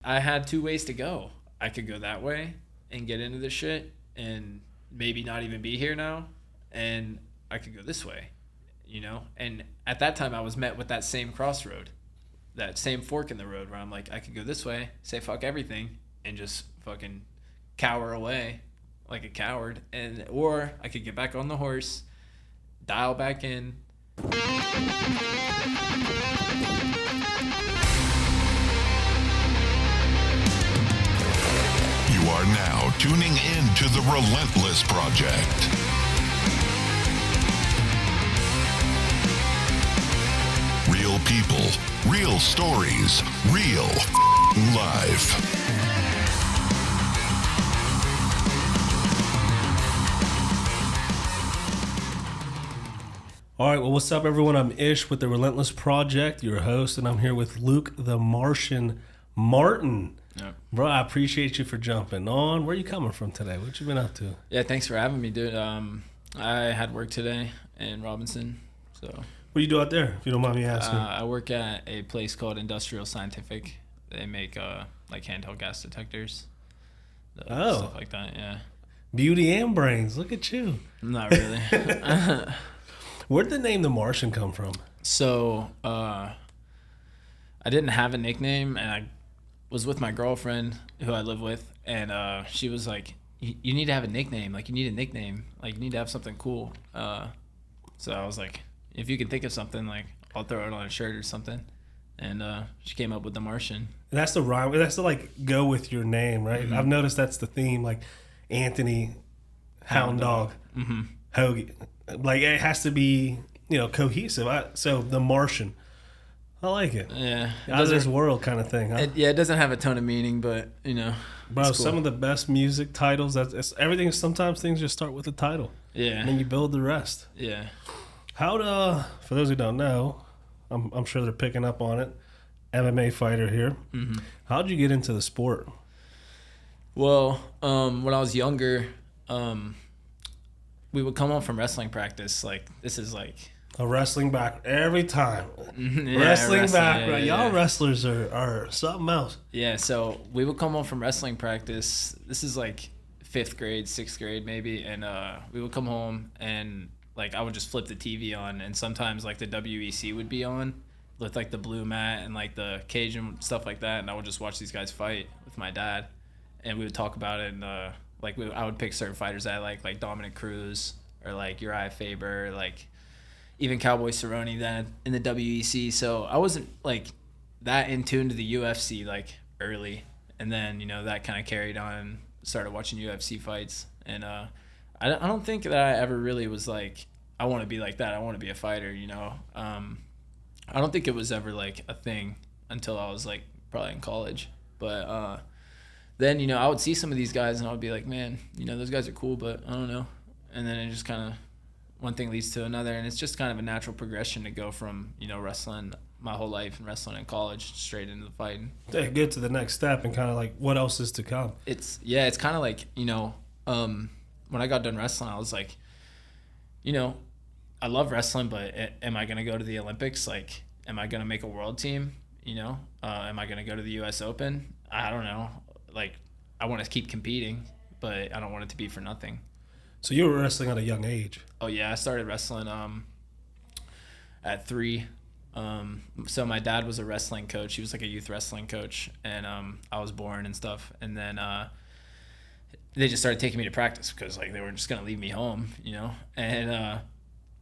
I had two ways to go. I could go that way and get into this shit and maybe not even be here now, and I could go this way, And at that time, I was met with that same crossroad, that same fork in the road where I'm like, I could go this way, say fuck everything, and just fucking cower away like a coward, or I could get back on the horse, dial back in. You are now tuning in to the Relentless Project. Real people, real stories, real life. All right, well, what's up, everyone? I'm Ish with the Relentless Project, your host, and I'm here with Luke the Martian Martin. Yep. Bro, I appreciate you for jumping on. Where are you coming from today? What you been up to? Yeah, thanks for having me, dude. I had work today in Robinson, so. What do you do out there, if you don't mind me asking? I work at a place called Industrial Scientific. They make like handheld gas detectors, stuff like that. Yeah. Beauty and brains. Look at you. Not really. Where'd the name The Martian come from? So I didn't have a nickname, and I was with my girlfriend who I live with, and she was like, you need to have a nickname. Like, you need a nickname. Like, you need to have something cool. So I was like, if you can think of something, like, I'll throw it on a shirt or something. And she came up with The Martian. And that's the rhyme. That's to, like, go with your name, right? Mm-hmm. I've noticed that's the theme, like Anthony, Hound Dog, mm-hmm. Hoagie. Like, it has to be, cohesive. So The Martian. I like it. Yeah. Out of this world kind of thing, huh? It doesn't have a ton of meaning, but, Bro, cool. Some of the best music titles, everything, sometimes things just start with the title. Yeah. And then you build the rest. Yeah. For those who don't know, I'm sure they're picking up on it, MMA fighter here. Mm-hmm. How'd you get into the sport? Well, when I was younger, we would come home from wrestling practice. Like, this is like... A wrestling back every time. Yeah, wrestling back. Yeah, right? yeah. Y'all wrestlers are something else. Yeah, so we would come home from wrestling practice. This is like 5th grade, 6th grade maybe. And we would come home and like I would just flip the TV on. And sometimes like the WEC would be on with like the blue mat and like the cage and stuff like that. And I would just watch these guys fight with my dad. And we would talk about it. And I would pick certain fighters that I like Dominic Cruz or like Uriah Faber, like even Cowboy Cerrone then in the WEC. So I wasn't like that in tune to the UFC like early. And then, that kind of carried on, started watching UFC fights. And I don't think that I ever really was like, I want to be like that. I want to be a fighter, I don't think it was ever like a thing until I was like probably in college. But then, I would see some of these guys and I would be like, man, those guys are cool, but I don't know. And then it just kind of, one thing leads to another, and it's just kind of a natural progression to go from, wrestling my whole life and wrestling in college straight into the fighting. Yeah, get to the next step and kind of like what else is to come. It's kind of like, when I got done wrestling, I was like, I love wrestling, but am I going to go to the Olympics? Like, am I going to make a world team? Am I going to go to the US Open? I don't know. Like, I want to keep competing, but I don't want it to be for nothing. So you were wrestling at a young age. Oh yeah, I started wrestling at 3. So my dad was a wrestling coach. He was like a youth wrestling coach, and I was born and stuff. And then they just started taking me to practice because like they were just gonna leave me home, And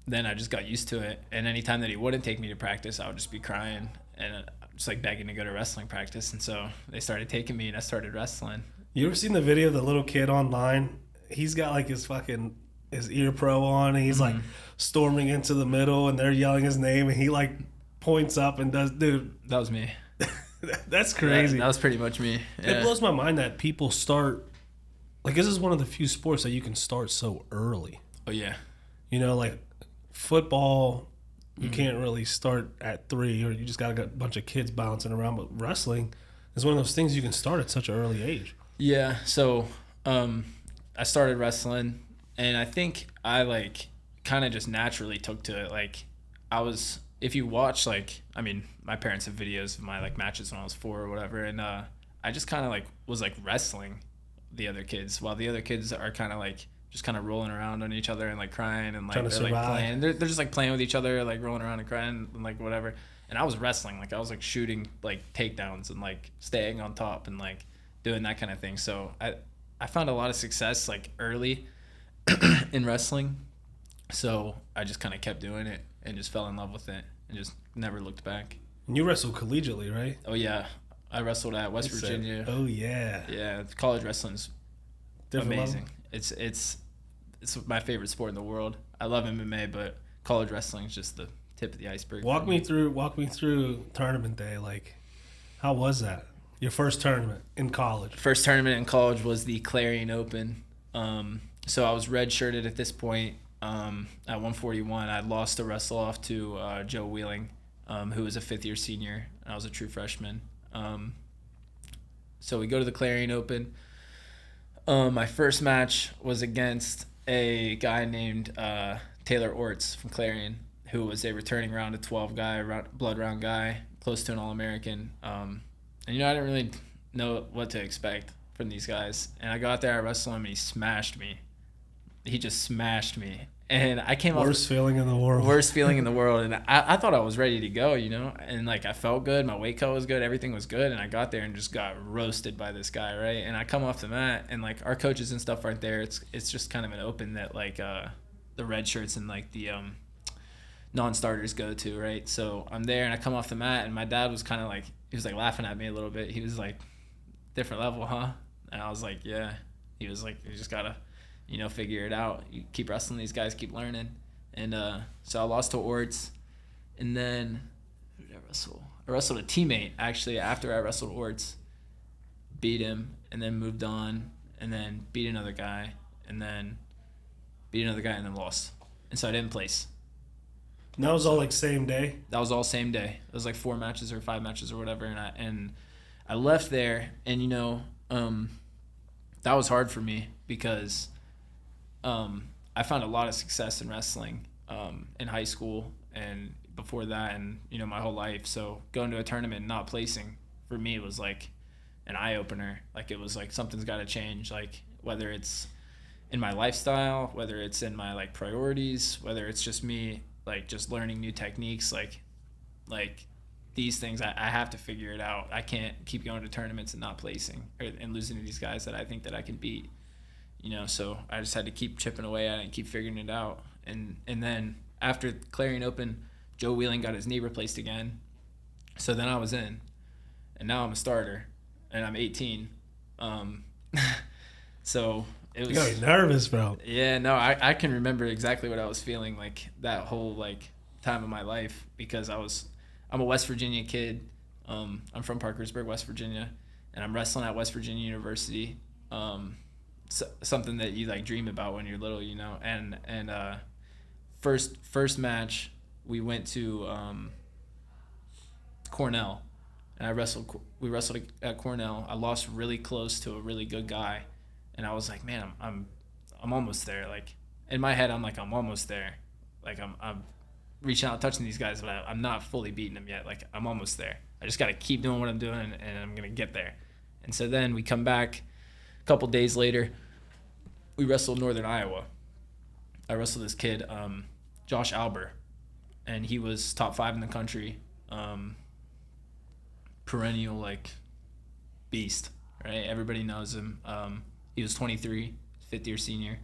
then I just got used to it. And anytime that he wouldn't take me to practice, I would just be crying and just like begging to go to wrestling practice. And so they started taking me, and I started wrestling. You ever seen the video of the little kid online? He's got like his ear pro on, and he's like storming into the middle, and they're yelling his name, and he like points up and does, dude. That was me. That's crazy. That was pretty much me. Yeah. It blows my mind that people start, like, this is one of the few sports that you can start so early. Oh yeah. Like football, you can't really start at 3, or you just got a bunch of kids bouncing around. But wrestling is one of those things you can start at such an early age. Yeah. So, I started wrestling, and I think I like kind of just naturally took to it. Like, if you watch, like, I mean, my parents have videos of my like matches when I was 4 or whatever, and I just kind of like was like wrestling the other kids, while the other kids are kind of like just kind of rolling around on each other and like crying and like Trying to they're like survive. playing. They're just like playing with each other, like rolling around and crying and like whatever. And I was wrestling, like I was like shooting like takedowns and like staying on top and like doing that kind of thing. So I found a lot of success like early in wrestling. So I just kind of kept doing it and just fell in love with it and just never looked back. And you wrestle collegiately, right? Oh yeah, I wrestled at West Virginia. Oh yeah. Yeah, college wrestling's Different amazing. level? It's my favorite sport in the world. I love MMA, but college wrestling is just the tip of the iceberg. Walk me through tournament day. Like, how was that? Your first tournament in college. First tournament in college was the Clarion Open. So I was redshirted at this point. At 141, I lost a wrestle off to Joe Wheeling, who was a fifth-year senior. And I was a true freshman. So we go to the Clarion Open. My first match was against a guy named Taylor Orts from Clarion, who was a returning round of 12 guy, blood round guy, close to an All-American. And, you know, I didn't really know what to expect from these guys. And I got there, I wrestled him, and he smashed me. He just smashed me. And I came Worst feeling in the world. Worst feeling in the world. And I thought I was ready to go, you know. And, like, I felt good. My weight cut was good. Everything was good. And I got there and just got roasted by this guy, right? And I come off the mat, and, like, our coaches and stuff aren't there. It's just kind of an open that, like, the red shirts and, like, the non-starters go to, right? So I'm there, and I come off the mat, and my dad was kind of, like, he was, like, laughing at me a little bit. He was, like, different level, huh? And I was like, yeah. He was, like, you just got to, you know, figure it out. You keep wrestling these guys, keep learning. And so I lost to Orts. And then, who did I wrestle? I wrestled a teammate, actually, after I wrestled Orts. Beat him, and then moved on, and then beat another guy, and then beat another guy, and then lost. And so I didn't place. And that was all like same day? That was all same day. It was like 4 matches or 5 matches or whatever. And I left there, and, you know, that was hard for me because I found a lot of success in wrestling in high school and before that and, you know, my whole life. So going to a tournament and not placing for me was like an eye-opener. Like it was like something's got to change, like whether it's in my lifestyle, whether it's in my like priorities, whether it's just me like just learning new techniques, like these things I have to figure it out. I can't keep going to tournaments and not placing and losing to these guys that I think that I can beat. You know, so I just had to keep chipping away at it and keep figuring it out. And then after Clarion Open, Joe Wheeling got his knee replaced again. So then I was in, and now I'm a starter, and I'm 18. So it was. You gotta be nervous, bro. Yeah, no, I can remember exactly what I was feeling like that whole like time of my life because I'm a West Virginia kid. I'm from Parkersburg, West Virginia, and I'm wrestling at West Virginia University. Something that you like dream about when you're little, you know. And first match we went to Cornell, and we wrestled at Cornell. I lost really close to a really good guy, and I was like, man, I'm almost there. Like in my head, I'm like, I'm almost there. Like I'm reaching out, touching these guys, but I'm not fully beating them yet. Like I'm almost there. I just got to keep doing what I'm doing, and I'm gonna get there. And so then we come back. Couple days later, we wrestled Northern Iowa. I wrestled this kid, Josh Alber, and he was top 5 in the country, perennial like beast, right? Everybody knows him. He was 23, fifth-year senior,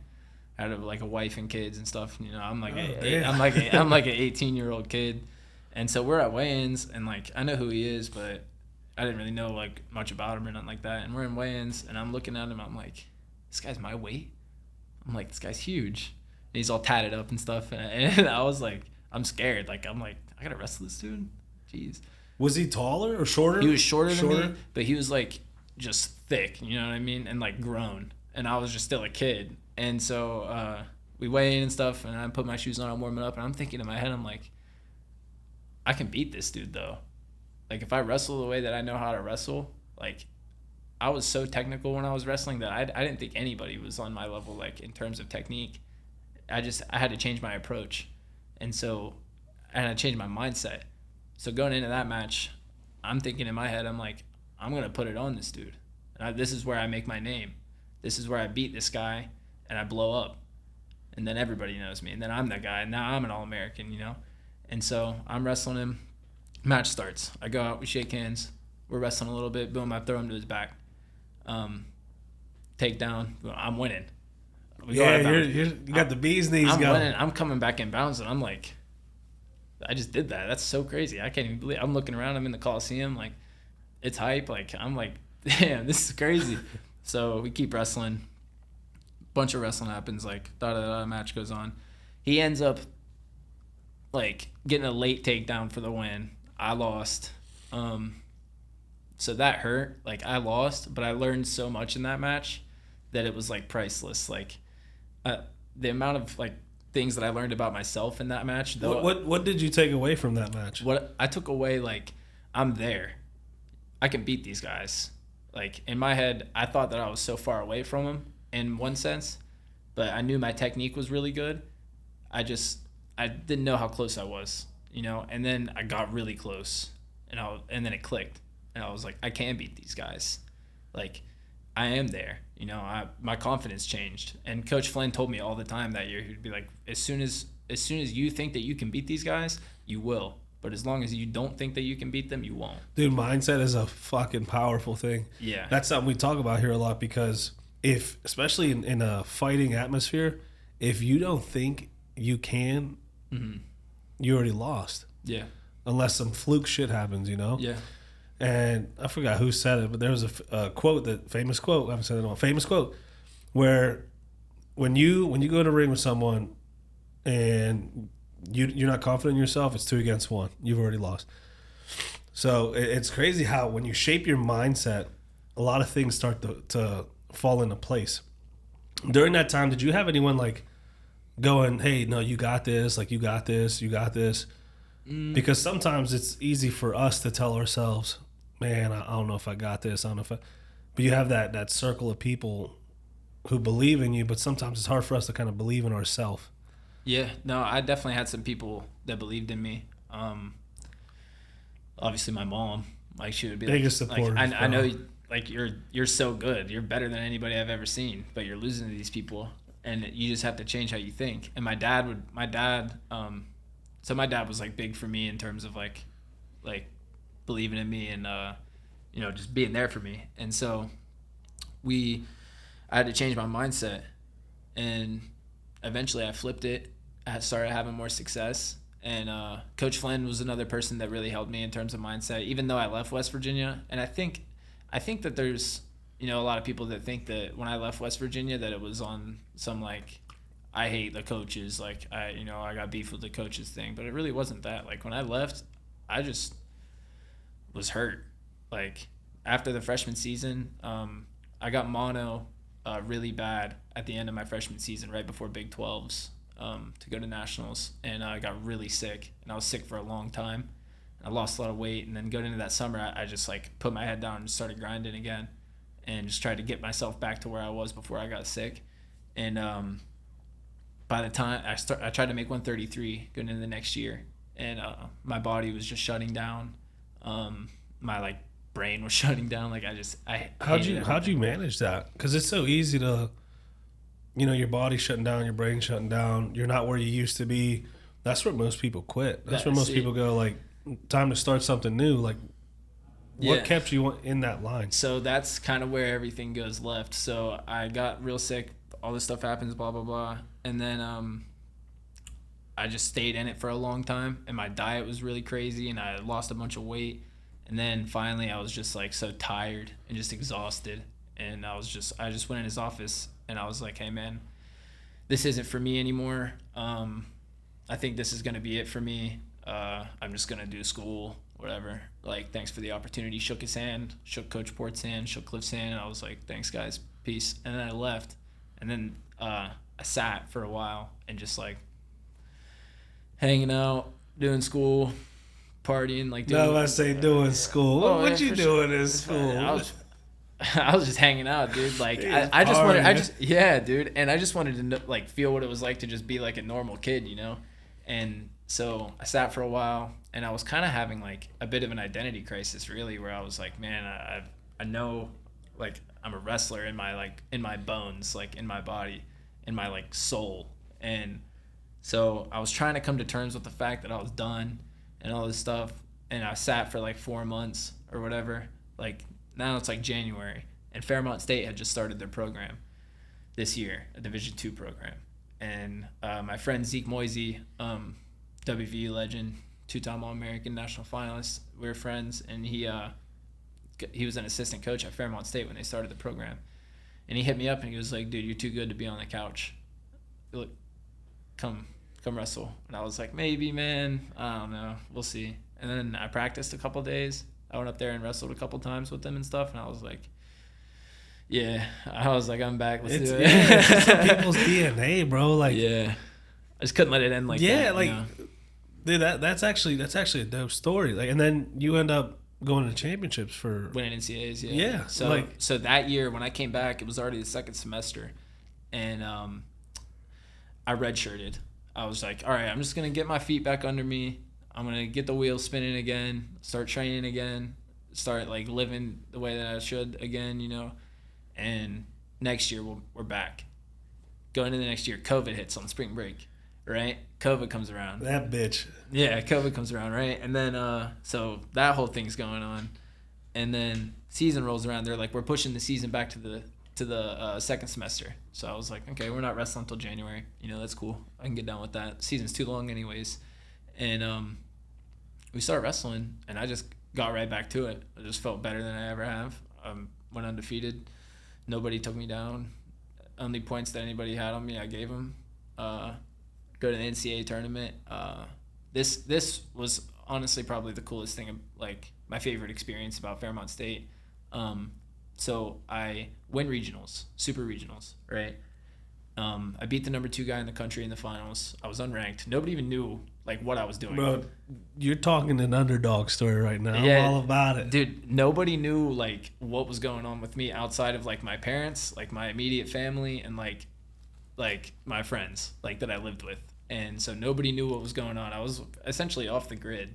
had like a wife and kids and stuff. You know, I'm like I'm like an 18-year-old kid, and so we're at weigh-ins, and like I know who he is, but I didn't really know like much about him or nothing like that. And we're in weigh-ins, and I'm looking at him. I'm like, this guy's my weight. I'm like, this guy's huge. And he's all tatted up and stuff. And I was like, I'm scared. Like I'm like, I gotta wrestle this dude. Jeez. Was he taller or shorter? He was shorter than me, but he was like just thick. You know what I mean? And like grown. And I was just still a kid. And so we weigh in and stuff, and I put my shoes on. I'm warming up, and I'm thinking in my head, I'm like, I can beat this dude though. Like, if I wrestle the way that I know how to wrestle, like, I was so technical when I was wrestling that I didn't think anybody was on my level, like, in terms of technique. I had to change my approach. And so I had to change my mindset. So going into that match, I'm thinking in my head, I'm like, I'm going to put it on this dude. And this is where I make my name. This is where I beat this guy and I blow up. And then everybody knows me. And then I'm that guy. And now I'm an All-American, you know? And so I'm wrestling him. Match starts. I go out. We shake hands. We're wrestling a little bit. Boom, I throw him to his back. Takedown. I'm winning. You got the bee's knees I'm going. winning. I'm coming back in bounds, and I'm like, I just did that. That's so crazy. I can't even believe. I'm looking around. I'm in the Coliseum. Like, it's hype. Like, I'm like, damn, this is crazy. So we keep wrestling. Bunch of wrestling happens. Like, match goes on. He ends up, like, getting a late takedown for the win. I lost. So that hurt. Like, I lost, but I learned so much in that match that it was, like, priceless. Like, the amount of, like, things that I learned about myself in that match. Though, what did you take away from that match? What I took away, like, I'm there. I can beat these guys. Like, in my head, I thought that I was so far away from them in one sense, but I knew my technique was really good. I didn't know how close I was, you know? And then I got really close, and then it clicked. And I was like, I can beat these guys. Like, I am there. You know, my confidence changed. And Coach Flynn told me all the time that year, he'd be like, as soon as you think that you can beat these guys, you will. But as long as you don't think that you can beat them, you won't. Dude, mindset is a fucking powerful thing. Yeah. That's something we talk about here a lot because especially in a fighting atmosphere, if you don't think you can, you already lost. Yeah. Unless some fluke shit happens, you know? Yeah. And I forgot who said it, but there was a quote, famous quote, I haven't said it in a while, famous quote, where when you go in a ring with someone and you're not confident in yourself, it's 2 against 1. You've already lost. So it's crazy how when you shape your mindset, a lot of things start to fall into place. During that time, did you have anyone like going, hey, no, you got this, like you got this, you got this? Because sometimes it's easy for us to tell ourselves, man, I don't know if I got this, I don't know if I... But you have that circle of people who believe in you, but sometimes it's hard for us to kind of believe in ourselves. Yeah, no, I definitely had some people that believed in me. Obviously, my mom, like she would be biggest like, supporter. I know, like you're so good, you're better than anybody I've ever seen, but you're losing to these people, and you just have to change how you think. And my dad, so my dad was like big for me in terms of like believing in me and you know, just being there for me. And so I had to change my mindset, and eventually I flipped it. I started having more success, and Coach Flynn was another person that really helped me in terms of mindset, even though I left West Virginia. And I think that there's, you know, a lot of people that think that when I left West Virginia that it was on some like I hate the coaches, like I got beef with the coaches thing, but it really wasn't that. Like when I left, I just was hurt. Like after the freshman season, I got mono really bad at the end of my freshman season, right before Big 12s, to go to nationals, and I got really sick, and I was sick for a long time. I lost a lot of weight, and then going into that summer, I just like put my head down and started grinding again, and just tried to get myself back to where I was before I got sick. And by the time I tried to make 133 going into the next year, and my body was just shutting down. My like brain was shutting down. Like how'd you manage that? Because it's so easy to, You know, your body's shutting down, your brain's shutting down. You're not where you used to be. That's where most people quit. That's where most people go, like, time to start something new. Like, what kept you in that line? So that's kind of where everything goes left. So I got real sick. All this stuff happens, blah, blah, blah. And then I just stayed in it for a long time. And my diet was really crazy. And I lost a bunch of weight. And then finally I was just, like, so tired and just exhausted. And I just went in his office. And I was like, hey, man, this isn't for me anymore. I think this is going to be it for me. I'm just going to do school, whatever. Like, thanks for the opportunity. Shook his hand, shook Coach Port's hand, shook Cliff's hand. And I was like, thanks, guys. Peace. And then I left. And then I sat for a while and just, like, hanging out, doing school, partying. Like, doing school. What you doing in school? I was just hanging out, dude. Like, dude, yeah, dude. And I just wanted to know, like, feel what it was like to just be like a normal kid, you know? And so I sat for a while, and I was kind of having like a bit of an identity crisis, really, where I was like, man, I know, like, I'm a wrestler in my bones, like in my body, in my like soul. And so I was trying to come to terms with the fact that I was done and all this stuff. And I sat for like 4 months or whatever. Like, now it's like January, and Fairmont State had just started their program this year, a Division II program. And my friend Zeke Moisey, WVU legend, 2-time All-American national finalist, we were friends, and he was an assistant coach at Fairmont State when they started the program. And he hit me up and he was like, dude, you're too good to be on the couch. Look, come wrestle. And I was like, maybe, man. I don't know. We'll see. And then I practiced a couple days. I went up there and wrestled a couple times with them and stuff. And I was like, yeah. I was like, I'm back. Let's do it. Yeah, it's just in people's DNA, bro. Like, yeah. I just couldn't let it end like that. Yeah, like, you know? dude, that's actually a dope story. Like, and then you end up going to championships for winning NCAAs. Yeah. Yeah. So that year when I came back, it was already the second semester, and I redshirted. I was like, all right, I'm just gonna get my feet back under me. I'm gonna get the wheels spinning again, start training again, start like living the way that I should again, you know. And next year we're back. Going into the next year, COVID hits on spring break, right? COVID comes around. That bitch. Yeah, COVID comes around, right? And then so that whole thing's going on, and then season rolls around. They're like, we're pushing the season back to the second semester. So I was like, okay, we're not wrestling until January. You know, that's cool. I can get down with that. Season's too long anyways. And we started wrestling, and I just got right back to it. I just felt better than I ever have. Went undefeated. Nobody took me down. Only points that anybody had on me, I gave them. Go to the NCAA tournament. This was honestly probably the coolest thing, like my favorite experience about Fairmont State. So I win regionals, super regionals, right? I beat the number 2 guy in the country in the finals. I was unranked. Nobody even knew like what I was doing. Bro, you're talking an underdog story right now. Yeah, I'm all about it. Dude, nobody knew like what was going on with me outside of like my parents, like my immediate family, and like my friends like that I lived with. And so nobody knew what was going on. I was essentially off the grid.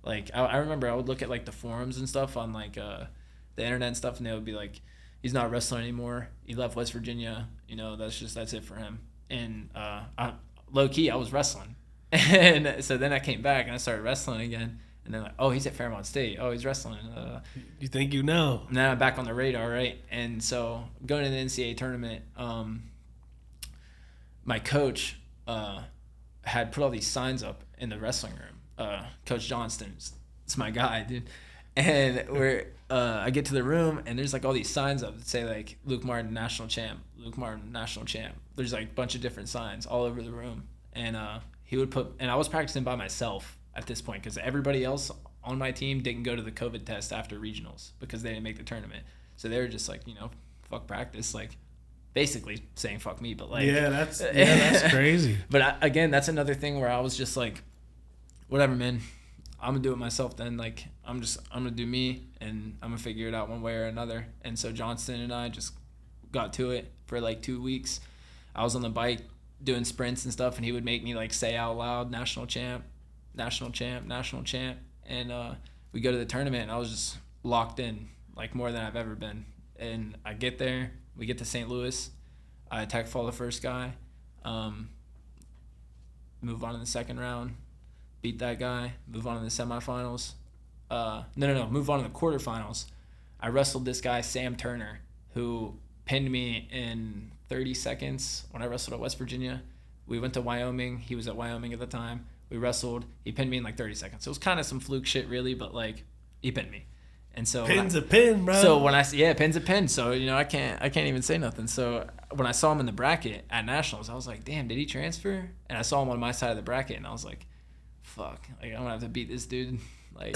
Like I remember I would look at like the forums and stuff on like the internet and stuff, and they would be like, he's not wrestling anymore. He left West Virginia. You know, that's it for him. And low key, I was wrestling. And so then I came back and I started wrestling again. And then like, oh, he's at Fairmont State. Oh, he's wrestling. You think you know? Now I'm back on the radar, right? And so going to the NCAA tournament, my coach had put all these signs up in the wrestling room. Coach Johnston, it's my guy, dude. And I get to the room, and there's like all these signs up that say like Luke Martin national champ, Luke Martin national champ. There's like a bunch of different signs all over the room, and he would put. And I was practicing by myself at this point because everybody else on my team didn't go to the COVID test after regionals because they didn't make the tournament. So they were just like, you know, fuck practice, like basically saying fuck me, but like that's crazy. But again, that's another thing where I was just like, whatever, man. I'm gonna do it myself then. Like I'm gonna do me, and I'm gonna figure it out one way or another. And so Johnston and I just got to it for like 2 weeks. I was on the bike doing sprints and stuff, and he would make me like say out loud, national champ, national champ, national champ. And we go to the tournament, and I was just locked in like more than I've ever been. And I get there, we get to St. Louis, I attack fall the first guy, move on in the second round. Beat that guy, move on to the semifinals. Move on to the quarterfinals. I wrestled this guy, Sam Turner, who pinned me in 30 seconds when I wrestled at West Virginia. We went to Wyoming. He was at Wyoming at the time. We wrestled. He pinned me in like 30 seconds. So it was kind of some fluke shit, really, but like he pinned me. And so pin's a pin, bro. So when pin's a pin. So you know I can't even say nothing. So when I saw him in the bracket at nationals, I was like, damn, did he transfer? And I saw him on my side of the bracket, and I was like, fuck, like I'm gonna have to beat this dude, like,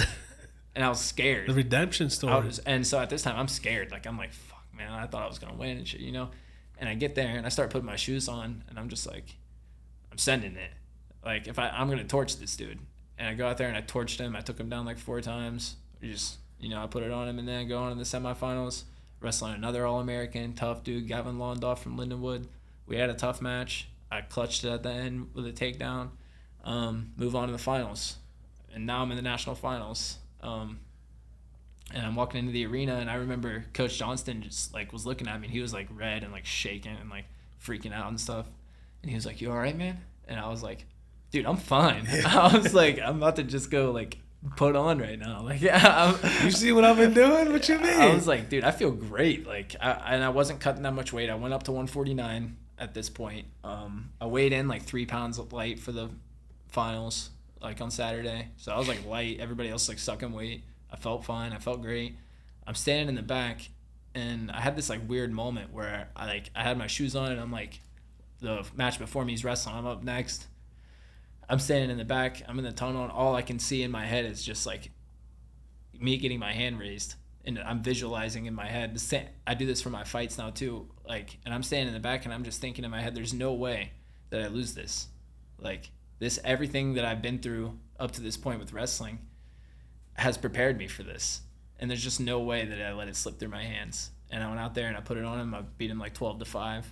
and I was scared. The redemption story. And so at this time I'm scared, like I'm like, fuck, man, I thought I was gonna win and shit, you know. And I get there and I start putting my shoes on, and I'm just like, I'm sending it, like if I'm gonna torch this dude. And I go out there and I torched him. I took him down like 4 times. I put it on him, and then go on in the semifinals, wrestling another All-American, tough dude, Gavin Lawndoff from Lindenwood. We had a tough match. I clutched it at the end with a takedown. move on to the finals. And now I'm in the national finals. And I'm walking into the arena, and I remember Coach Johnston just like was looking at me, and he was like red and like shaking and like freaking out and stuff. And he was like, "You all right, man?" And I was like, "Dude, I'm fine." I was like, "I'm about to just go like put on right now." Like, yeah, you see what I've been doing? What you mean? I was like, "Dude, I feel great." Like, I wasn't cutting that much weight. I went up to 149 at this point. I weighed in like 3 pounds light for the finals, like on Saturday. So I was like light. Everybody else like sucking weight. I felt fine. I felt great. I'm standing in the back, and I had this like weird moment where I had my shoes on, and I'm like, the match before me is wrestling. I'm up next. I'm standing in the back. I'm in the tunnel, and all I can see in my head is just like me getting my hand raised, and I'm visualizing in my head. I do this for my fights now too. Like, and I'm standing in the back, and I'm just thinking in my head, there's no way that I lose this. Like this, everything that I've been through up to this point with wrestling has prepared me for this, and there's just no way that I let it slip through my hands. And I went out there and I put it on him. I beat him like 12-5,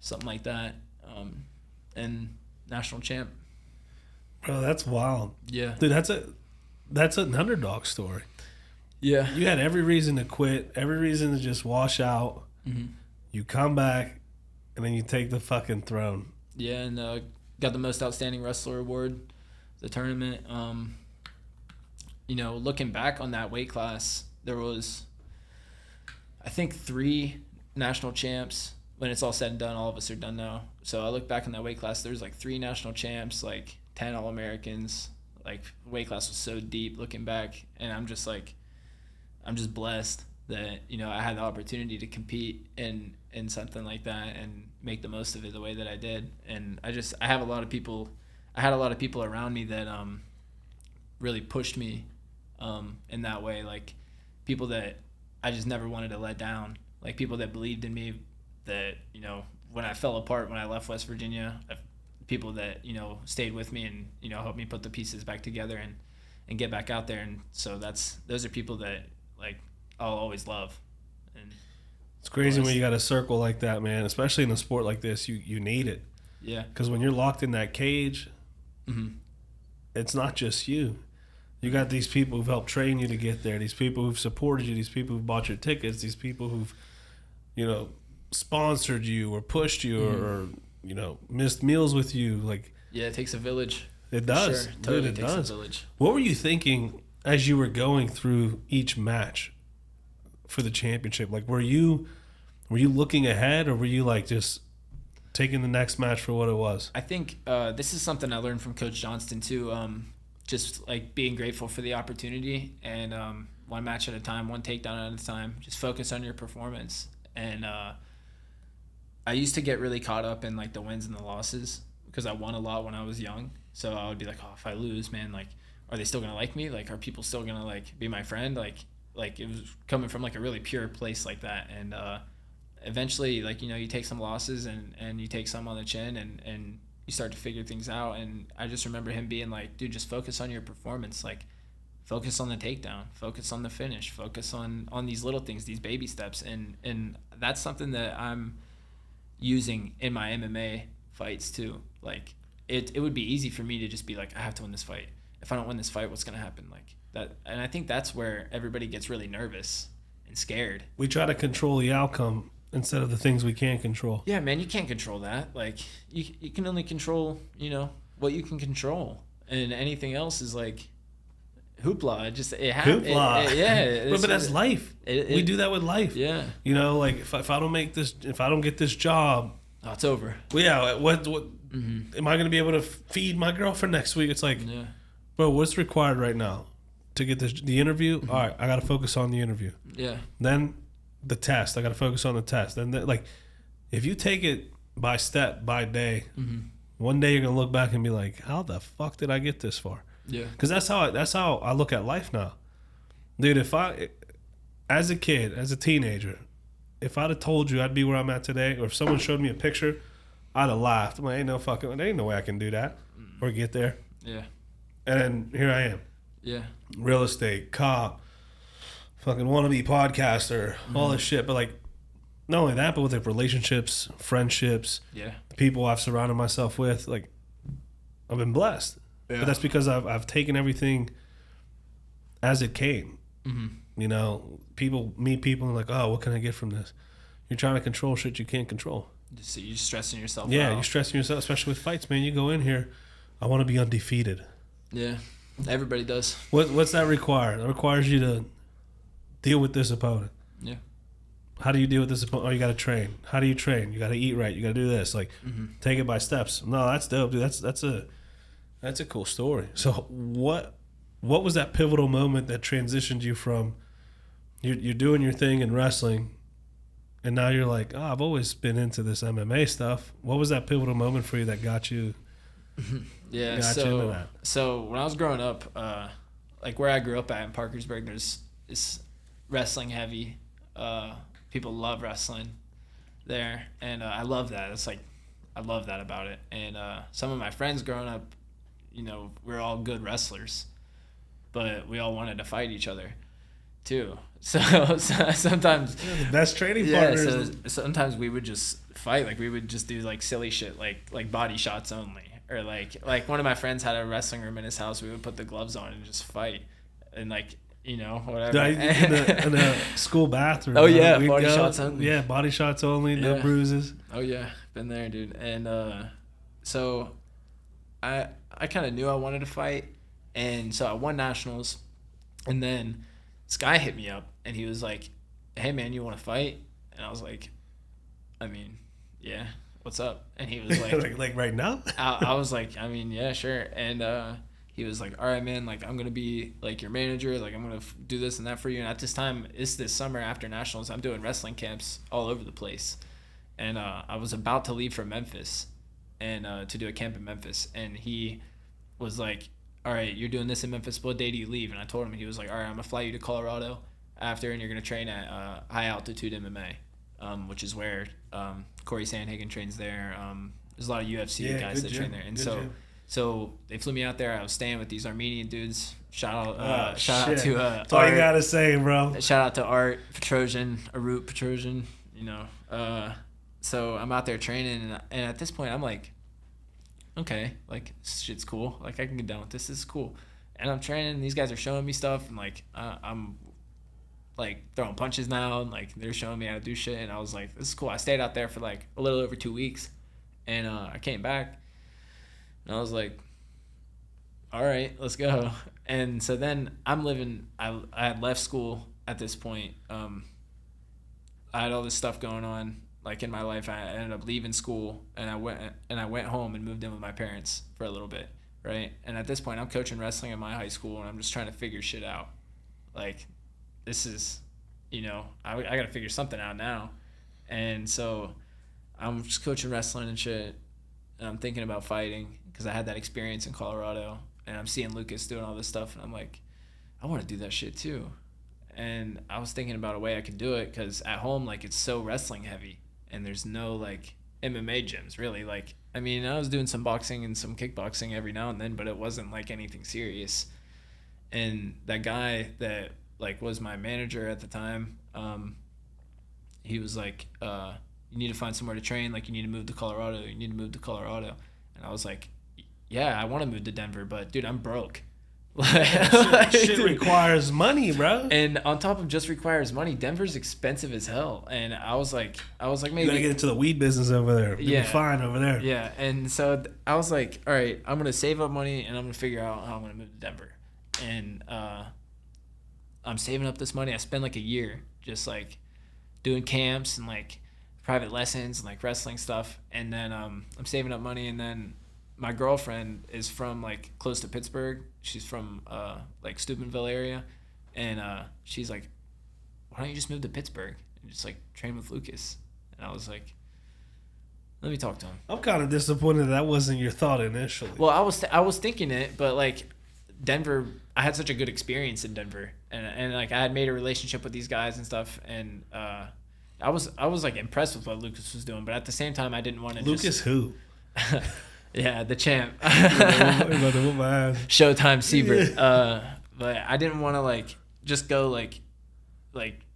something like that, and national champ. Bro, that's wild. Yeah, dude, that's an underdog story. Yeah, you had every reason to quit, every reason to just wash out. You come back, and then you take the fucking throne. Yeah, and got the most outstanding wrestler award, the tournament. You know, looking back on that weight class, there was, I think, 3 national champs. When it's all said and done, all of us are done now. So I look back on that weight class, there's like 3 national champs, like 10 All-Americans. Like, weight class was so deep looking back. And I'm just blessed that, you know, I had the opportunity to compete in something like that and make the most of it the way that I did. And I had a lot of people around me that really pushed me in that way, like people that I just never wanted to let down, like people that believed in me, that, you know, when I fell apart, when I left West Virginia, people that, you know, stayed with me and, you know, helped me put the pieces back together and get back out there. And so those are people that like I'll always love. And it's crazy when you got a circle like that, man, especially in a sport like this. You need it. Yeah, because when you're locked in that cage, it's not just you. You got these people who've helped train you to get there, these people who've supported you, these people who've bought your tickets, these people who've, you know, sponsored you or pushed you or you know, missed meals with you. Like, yeah, it takes a village. It does. Sure. Totally Dude, it takes does. a village. What were you thinking as you were going through each match for the championship? Like, were you looking ahead, or were you like just taking the next match for what it was? I think this is something I learned from Coach Johnston too. Just like being grateful for the opportunity, and one match at a time, one takedown at a time. Just focus on your performance. And I used to get really caught up in like the wins and the losses because I won a lot when I was young. So I would be like, oh, if I lose, man, like, are they still gonna like me? Like, are people still gonna like be my friend? Like it was coming from like a really pure place like that. And eventually, like, you know, you take some losses and you take some on the chin and you start to figure things out. And I just remember him being like, dude, just focus on your performance. Like, focus on the takedown, focus on the finish, focus on these little things, these baby steps. And that's something that I'm using in my MMA fights too. Like, it would be easy for me to just be like, I have to win this fight. If I don't win this fight, what's going to happen? Like that. And I think that's where everybody gets really nervous and scared. We try to control the outcome instead of the things we can't control. Yeah, man, you can't control that. Like, you can only control, you know, what you can control. And anything else is like hoopla. It happens. Hoopla. Yeah. But that's life. We do that with life. Yeah. You know, like if I don't get this job, oh, it's over. Well, yeah. What am I going to be able to feed my girlfriend next week? It's like, yeah. Bro, what's required right now to get the interview? All right, I got to focus on the interview. Yeah. Then the test. I got to focus on the test. And then, like, if you take it by step, by day, one day you're going to look back and be like, how the fuck did I get this far? Yeah. Because that's how I look at life now. Dude, as a kid, as a teenager, if I'd have told you I'd be where I'm at today, or if someone showed me a picture, I'd have laughed. I'm like, there ain't no way I can do that or get there. Yeah. And then here I am. Yeah. Real estate, cop, fucking wannabe podcaster, all this shit. But like, not only that, but with like relationships, friendships, yeah, the people I've surrounded myself with, like, I've been blessed. But that's because I've taken everything as it came. You know, people meet people and like, oh, what can I get from this? You're trying to control shit you can't control. So you're stressing yourself out. Yeah, you're stressing yourself, especially with fights, man. You go in here, I want to be undefeated. Yeah, everybody does. What's that require? It requires you to deal with this opponent. Yeah. How do you deal with this opponent? Oh, you got to train. How do you train? You got to eat right. You got to do this. Like, take it by steps. No, that's dope, dude. That's a cool story. So what was that pivotal moment that transitioned you from you're doing your thing in wrestling, and now you're like, oh, I've always been into this MMA stuff. What was that pivotal moment for you that got you? Yeah. Got you into that? So when I was growing up, like where I grew up at in Parkersburg, there's this wrestling heavy. People love wrestling there, and I love that. It's like I love that about it. And some of my friends growing up, you know, we're all good wrestlers, but we all wanted to fight each other too. So sometimes The best training partners. so sometimes we would just fight. Like we would just do like silly shit, like body shots only, or like one of my friends had a wrestling room in his house. We would put the gloves on and just fight, and like, you know, whatever. In the school bathroom. Oh yeah, We'd body go, shots only. Yeah, body shots only, no Yeah. bruises. Oh yeah, been there, dude. And so I kind of knew I wanted to fight, and so I won nationals, and then this guy hit me up, and he was like, "Hey man, you want to fight?" And I was like, "I mean, yeah, what's up?" And he was like, like right now? I was like, "I mean, yeah, sure." And he was like, "All right, man, like I'm gonna be like your manager, like I'm gonna do this and that for you." And at this time, it's this summer after nationals, I'm doing wrestling camps all over the place, and I was about to leave for Memphis, and to do a camp in Memphis, and he was like, "All right, you're doing this in Memphis. What day do you leave?" And I told him, and he was like, "All right, I'm gonna fly you to Colorado after, and you're gonna train at high altitude MMA, which is where Corey Sandhagen trains there. There's a lot of UFC guys that train there, and so they flew me out there. I was staying with these Armenian dudes. Shout out to That's all you gotta say, bro. Shout out to Art Petrosian, Arut Petrosian. You know, so I'm out there training, and at this point, I'm like, okay, like this shit's cool. Like I can get down with this. This is cool. And I'm training. And these guys are showing me stuff, and like I'm like throwing punches now, and like they're showing me how to do shit. And I was like, this is cool. I stayed out there for like a little over 2 weeks, and I came back, and I was like, all right, let's go. And so then I'm living. I had left school at this point. I had all this stuff going on. Like in my life, I ended up leaving school, and I went home and moved in with my parents for a little bit, right? And at this point, I'm coaching wrestling at my high school, and I'm just trying to figure shit out. Like, this is, you know, I got to figure something out now. And so I'm just coaching wrestling and shit, and I'm thinking about fighting because I had that experience in Colorado, and I'm seeing Lucas doing all this stuff, and I'm like, I want to do that shit too. And I was thinking about a way I could do it because at home, like, it's so wrestling heavy. And there's no like MMA gyms really. Like, I mean, I was doing some boxing and some kickboxing every now and then, but it wasn't like anything serious. And that guy that like was my manager at the time, he was like, you need to find somewhere to train. Like, you need to move to Colorado. You need to move to Colorado. And I was like, yeah, I want to move to Denver, but dude, I'm broke. Shit requires money, bro. And on top of just requires money, Denver's expensive as hell. And I was like maybe You gotta get into the weed business over there. You'll Yeah. be fine over there. Yeah, and so I was like, all right, I'm gonna save up money and I'm gonna figure out how I'm gonna move to Denver. And I'm saving up this money. I spent like a year just like doing camps and like private lessons and like wrestling stuff. And then I'm saving up money, and then my girlfriend is from like close to Pittsburgh. She's from like Steubenville area, and she's like, why don't you just move to Pittsburgh and just like train with Lucas? And I was like, let me talk to him. I'm kind of disappointed that wasn't your thought initially. Well, I was thinking it, but like Denver, I had such a good experience in Denver, and like I had made a relationship with these guys and stuff, and I was like impressed with what Lucas was doing, but at the same time I didn't want to Lucas who? Yeah, the champ. Showtime Showtime Siebert. But I didn't want to like just go like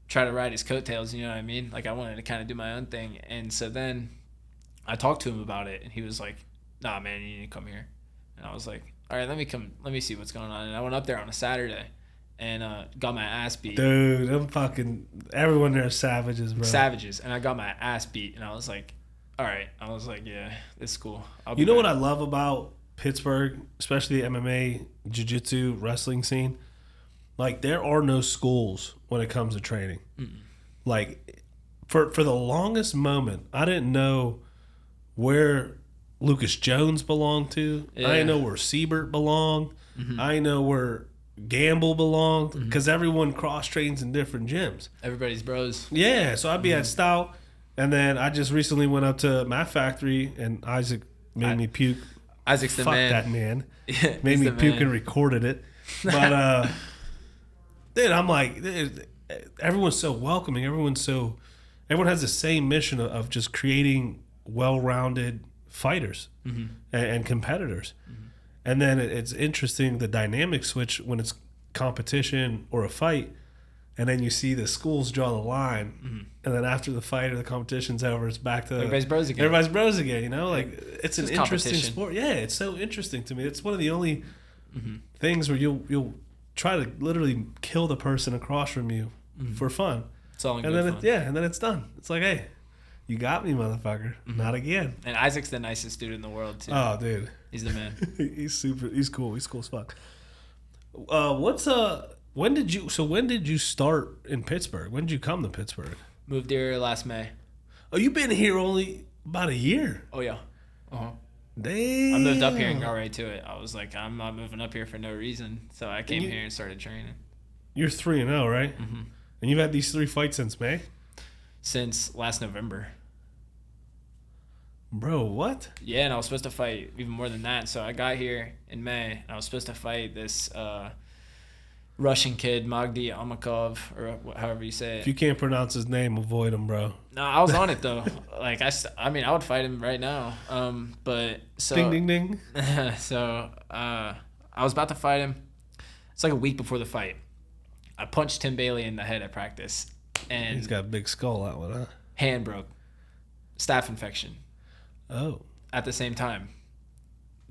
try to ride his coattails, you know what I mean? Like I wanted to kind of do my own thing. And so then I talked to him about it, and he was like, nah, man, you need to come here. And I was like, all right, let me see what's going on. And I went up there on a Saturday and got my ass beat. Dude, everyone there is savages, bro. Savages. And I got my ass beat. And I was like, all right. I was like, yeah, this is cool. You know what I love about Pittsburgh, especially the MMA, jiu-jitsu, wrestling scene? Like, there are no schools when it comes to training. Mm-mm. Like, for the longest moment, I didn't know where Lucas Jones belonged to. Yeah. I didn't know where Siebert belonged. Mm-hmm. I didn't know where Gamble belonged, because everyone cross trains in different gyms. Everybody's bros. Yeah, so I'd be at Stout, and then I just recently went up to Math Factory, and Isaac made me puke. Isaac's the man. Fuck that man. Yeah, made me puke and recorded it. But dude, I'm like, everyone's so welcoming. Everyone has the same mission of just creating well-rounded fighters and competitors. And then it's interesting, the dynamic switch when it's competition or a fight, and then you see the schools draw the line, and then after the fight or the competition's over, it's back to everybody's bros again. Everybody's bros again, you know? Like, it's an interesting sport. Yeah, it's so interesting to me. It's one of the only things where you'll try to literally kill the person across from you for fun. It's all in and good then fun. And then it's done. It's like, hey, you got me, motherfucker. Not again. And Isaac's the nicest dude in the world too. Oh, dude. He's the man. He's cool. He's cool as fuck. When did you start in Pittsburgh? When did you come to Pittsburgh? Moved here last May. Oh, you've been here only about a year. Oh yeah. Damn. I moved up here and got right to it. I was like, I'm not moving up here for no reason. So I came here and started training. You're 3-0, right? Mm-hmm. And you've had these 3 fights since May? Since last November. Bro, what? Yeah, and I was supposed to fight even more than that. So I got here in May, and I was supposed to fight this Russian kid, Magdi Amakov, or however you say it. If you can't pronounce his name, avoid him, bro. No, I was on it, though. Like, I mean, I would fight him right now. But so... Ding, ding, ding. So I was about to fight him. It's like a week before the fight. I punched Tim Bailey in the head at practice. And he's got a big skull, that one, huh? Hand broke. Staph infection. Oh. At the same time.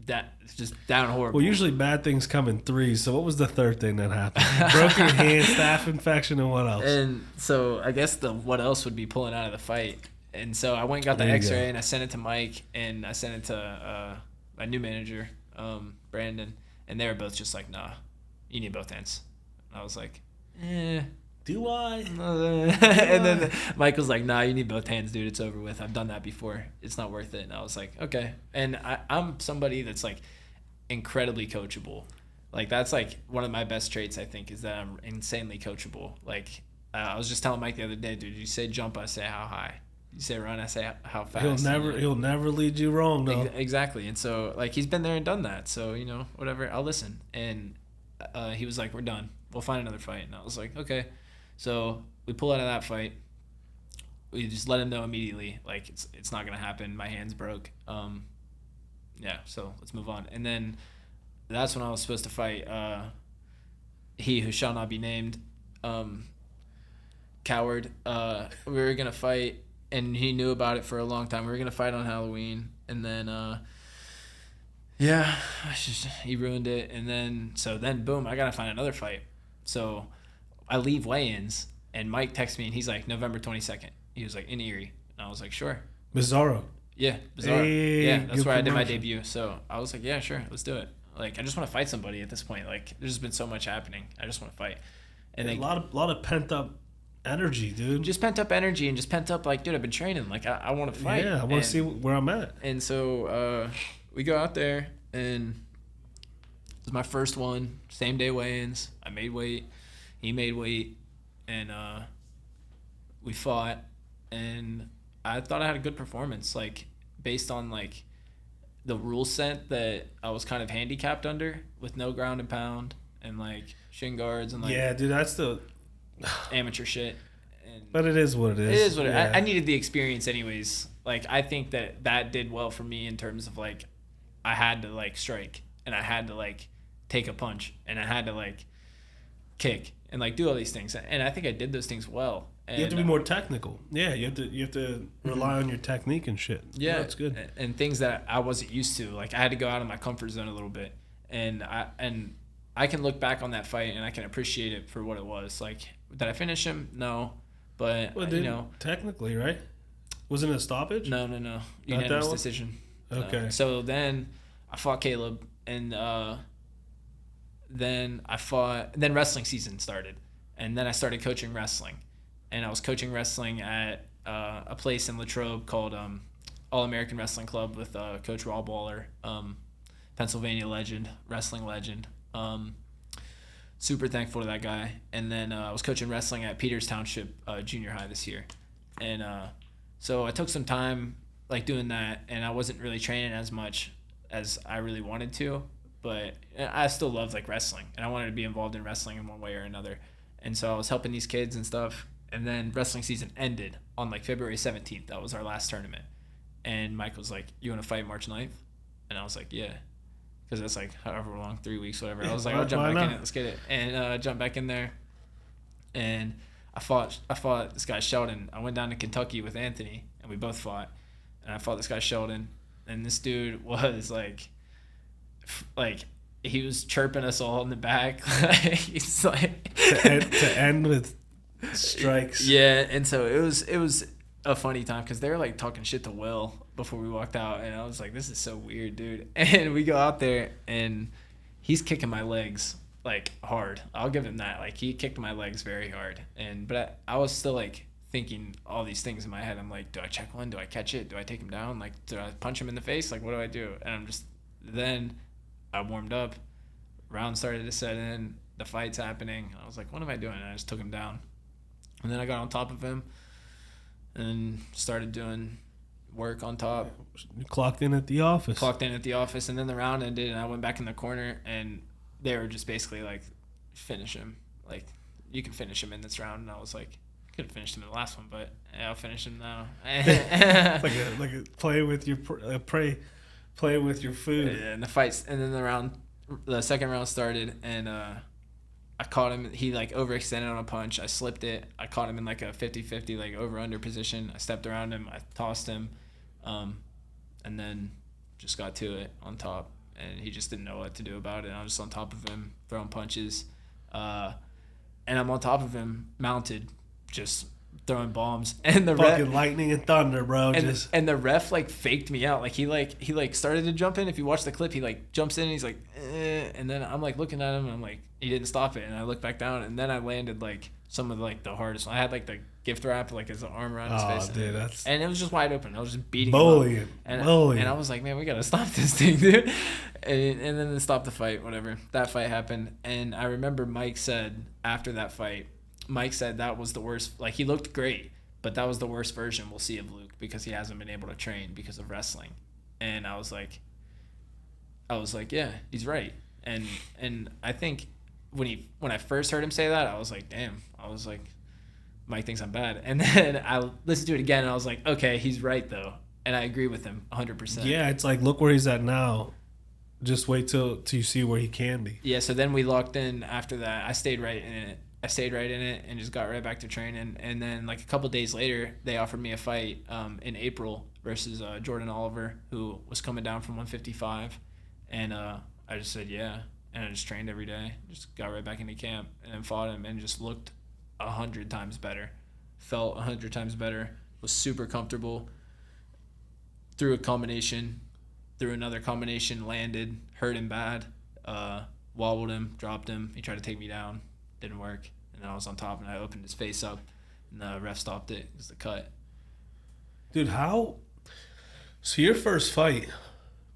That just down horrible. Well, usually bad things come in 3s. So what was the third thing that happened? Broken hand, staph infection, and what else? And so I guess what else would be pulling out of the fight. And so I went and got the X-ray and I sent it to Mike and I sent it to my new manager, Brandon, and they were both just like, nah, you need both hands. And I was like, do I? And then Mike was like, nah, you need both hands, dude. It's over with. I've done that before. It's not worth it. And I was like, okay. And I'm somebody that's like incredibly coachable. Like that's like one of my best traits, I think, is that I'm insanely coachable. Like I was just telling Mike the other day, dude, you say jump, I say how high. You say run, I say how fast. He'll never lead you wrong, though. Exactly. And so like he's been there and done that. So, you know, whatever, I'll listen. And he was like, we're done. We'll find another fight. And I was like, okay. So we pull out of that fight. We just let him know immediately, like it's not gonna happen. My hand's broke. Yeah. So let's move on. And then that's when I was supposed to fight he who shall not be named, Coward. We were gonna fight, and he knew about it for a long time. We were gonna fight on Halloween, and then yeah, he ruined it. And then boom, I gotta find another fight. So I leave weigh-ins, and Mike texts me, and he's like, November 22nd. He was like, in Erie. And I was like, sure. Bizarro. Yeah, Bizarro. Hey, yeah, that's where I did my debut. So I was like, yeah, sure, let's do it. Like, I just want to fight somebody at this point. Like, there's just been so much happening. I just want to fight. And then, a lot of pent-up energy, dude. Just pent-up energy and just pent-up, like, dude, I've been training. Like, I want to fight. Yeah, I want to see where I'm at. And so we go out there, and it was my first one. Same day weigh-ins. I made weight. He made weight, and we fought, and I thought I had a good performance, like based on like the rule set that I was kind of handicapped under with no ground and pound and like shin guards and like dude, that's the amateur shit. But it is what it is. It is what it is. I needed the experience anyways. Like I think that did well for me in terms of like I had to like strike and I had to like take a punch and I had to like kick and like do all these things, and I think I did those things well. And, you have to be more technical. Yeah, you have to rely on your technique and shit. Yeah, that's good. And things that I wasn't used to. Like I had to go out of my comfort zone a little bit, and I can look back on that fight and I can appreciate it for what it was. Like, did I finish him? No, but well, technically, right? Wasn't it a stoppage? No. Unanimous decision. Okay. So then I fought Caleb, and then wrestling season started, and then I started coaching wrestling, and I was coaching wrestling at a place in Latrobe called All American Wrestling Club with Coach Rob Waller, Pennsylvania legend, wrestling legend. Super thankful to that guy. And then I was coaching wrestling at Peters Township Junior High this year, and so I took some time like doing that, and I wasn't really training as much as I really wanted to, but I still loved like wrestling, and I wanted to be involved in wrestling in one way or another. And so I was helping these kids and stuff, and then wrestling season ended on like February 17th. That was our last tournament, and Mike was like, "You want to fight March 9th?" And I was like, "Yeah," because that's like however long, 3 weeks, whatever. I was like, "I'll jump back in it. Let's get it," and jump back in there, and I fought this guy Sheldon. I went down to Kentucky with Anthony, and we both fought. And I fought this guy Sheldon, and this dude was like he was chirping us all in the back. He's like to end with strikes. Yeah, and so it was a funny time because they were like talking shit to Will before we walked out, and I was like, this is so weird, dude. And we go out there, and he's kicking my legs like hard. I'll give him that. Like, he kicked my legs very hard, but I was still like thinking all these things in my head. I'm like, do I check one? Do I catch it? Do I take him down? Like, do I punch him in the face? Like, what do I do? And then I warmed up, round started to set in, the fight's happening. I was like, what am I doing? And I just took him down. And then I got on top of him and started doing work on top. You clocked in at the office. And then the round ended, and I went back in the corner, and they were just basically like, finish him. Like, you can finish him in this round. And I was like, I could have finished him in the last one, but yeah, I'll finish him now. like a play with your play with your food. Yeah, and the fights, and then the second round started, and I caught him. He like overextended on a punch. I slipped it. I caught him in like a 50-50 like over-under position. I stepped around him. I tossed him, and then just got to it on top. And he just didn't know what to do about it. And I was just on top of him, throwing punches. And I'm on top of him, mounted, just throwing bombs. And the fucking lightning and thunder, bro. And the ref like faked me out. Like he started to jump in. If you watch the clip, he like jumps in and he's like, and then I'm like looking at him and I'm like, he didn't stop it. And I look back down, and then I landed like some of like the hardest. I had like the gift wrap like his arm around his face. Dude, and it was just wide open. I was just beating bullying, him up. And I was like, man, we gotta stop this thing, dude. And then stop the fight, whatever. That fight happened, and I remember Mike said after that fight, that was the worst. Like, he looked great, but that was the worst version we'll see of Luke because he hasn't been able to train because of wrestling. And I was like, yeah, he's right. And I think when I first heard him say that, I was like, damn. I was like, Mike thinks I'm bad. And then I listened to it again, and I was like, okay, he's right though, and I agree with him 100%. Yeah, it's like, look where he's at now. Just wait till you see where he can be. Yeah. So then we locked in after that. I stayed right in it and just got right back to training. And then like a couple days later, they offered me a fight in April versus Jordan Oliver, who was coming down from 155. And I just said yeah, and I just trained every day. Just got right back into camp and then fought him and just looked 100 times better. Felt 100 times better. Was super comfortable. Threw a combination. Threw another combination. Landed. Hurt him bad. Wobbled him. Dropped him. He tried to take me down. Didn't work. And then I was on top, and I opened his face up, and the ref stopped it. It was the cut. Dude, how? So your first fight,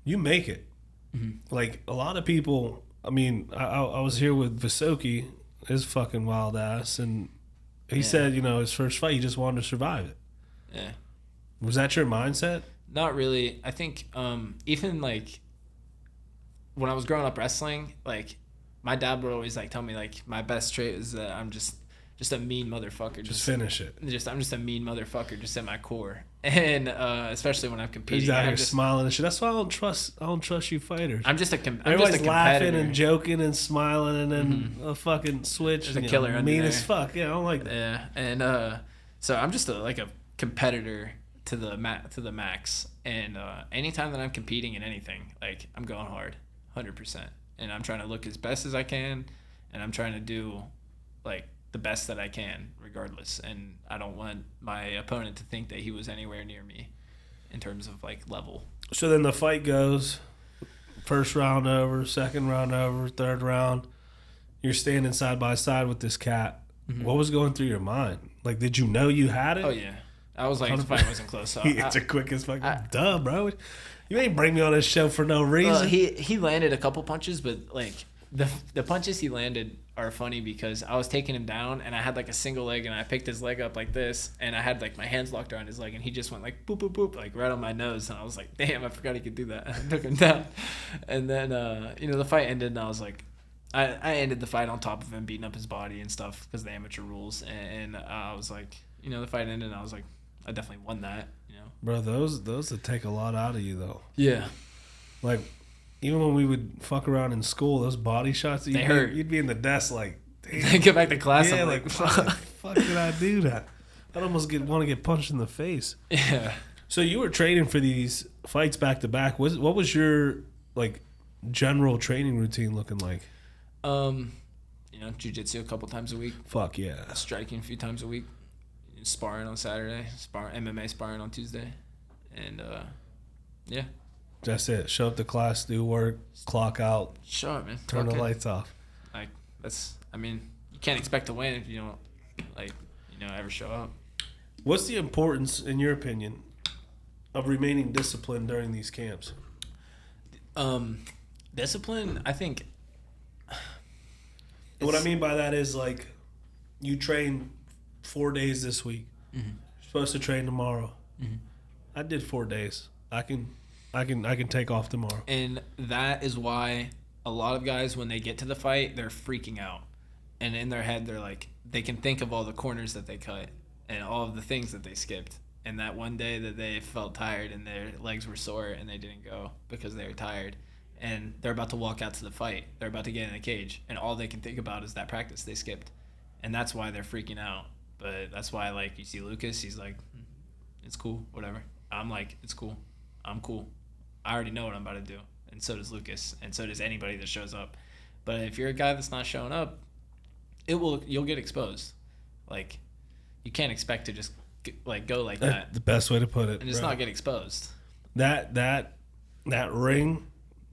you make it. Mm-hmm. Like, a lot of people, I mean, I was here with Visoki, his fucking wild ass, and he said, his first fight, he just wanted to survive it. Yeah. Was that your mindset? Not really. I think even, like, when I was growing up wrestling, like, my dad would always like tell me like my best trait is that I'm just a mean motherfucker. Just finish it. I'm just a mean motherfucker, just at my core, and especially when I'm competing. He's out here smiling and shit. That's why I don't trust you fighters. Everybody's laughing and joking and smiling, and then a fucking switch. There's a killer under mean there. As fuck. Yeah, I don't like that. Yeah, and so I'm just a competitor to the max, and anytime that I'm competing in anything, like, I'm going hard, 100%. and I'm trying to look as best as I can, and I'm trying to do like the best that I can regardless, and I don't want my opponent to think that he was anywhere near me in terms of like level. So then the fight goes, first round over, second round over, third round. You're standing side by side with this cat. Mm-hmm. What was going through your mind? Like, did you know you had it? Oh yeah, I was like, the fight wasn't close. So it's the quickest fucking. Duh, bro. You ain't bring me on this show for no reason. He landed a couple punches, but like the punches he landed are funny because I was taking him down and I had like a single leg and I picked his leg up like this and I had like my hands locked around his leg and he just went like boop boop boop like right on my nose and I was like, damn, I forgot he could do that. I took him down, and then the fight ended and I was like, I ended the fight on top of him beating up his body and stuff because the amateur rules, and I was like, the fight ended and I was like, I definitely won that. Bro, those would take a lot out of you though. Yeah. Like, even when we would fuck around in school, those body shots, they hurt. You'd be in the desk like, damn. Get back to class. Yeah, I'm like fuck did I do that? I'd almost want to get punched in the face. Yeah. So you were training for these fights back to back. What was your like general training routine looking like? Jiu-jitsu a couple times a week. Fuck yeah. Striking a few times a week. Sparring on Saturday, MMA sparring on Tuesday, and yeah. That's it. Show up to class, do work, clock out. Show up, man. Turn the lights off. Like you can't expect to win if you don't ever show up. What's the importance, in your opinion, of remaining disciplined during these camps? Discipline, I think. What I mean by that is like, you train 4 days this week. Mm-hmm. You're supposed to train tomorrow. Mm-hmm. I did 4 days. I can take off tomorrow. And that is why a lot of guys, when they get to the fight, they're freaking out. And in their head, they're like, they can think of all the corners that they cut and all of the things that they skipped. And that one day that they felt tired and their legs were sore and they didn't go because they were tired. And they're about to walk out to the fight. They're about to get in the cage. And all they can think about is that practice they skipped. And that's why they're freaking out. But that's why, like, you see Lucas, he's like, it's cool, whatever. I'm like, it's cool. I'm cool. I already know what I'm about to do. And so does Lucas. And so does anybody that shows up. But if you're a guy that's not showing up, you'll get exposed. Like, you can't expect to just, go like that. The best way to put it. And just not get exposed. That ring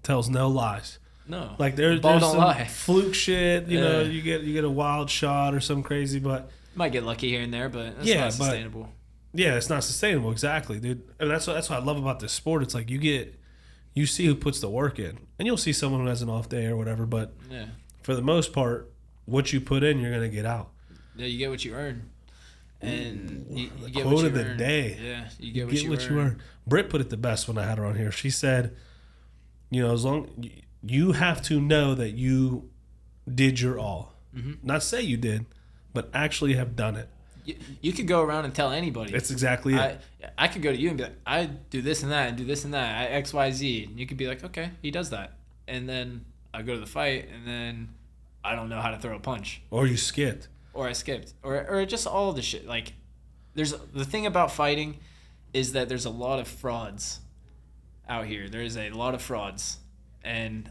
tells no lies. No. Like, there's don't some lie. fluke shit, you know, you get a wild shot or something crazy, but might get lucky here and there, but it's not sustainable. It's not sustainable, exactly, dude. And that's what I love about this sport. It's like you see who puts the work in, and you'll see someone who has an off day or whatever. But for the most part, what you put in, you're gonna get out. Yeah, you get what you earn, and you get quote what you of the earn. day. Yeah, you get what you earn. Britt put it the best when I had her on here. She said, as long you have to know that you did your all. Mm-hmm. Not say you did, but actually have done it. You could go around and tell anybody. That's exactly it. I could go to you and be like, I do this and that and do this and that. I X, Y, Z. And you could be like, okay, he does that. And then I go to the fight and then I don't know how to throw a punch. Or you skipped. Or I skipped. Or just all of the shit. Like, the thing about fighting is that there's a lot of frauds out here. There's a lot of frauds. And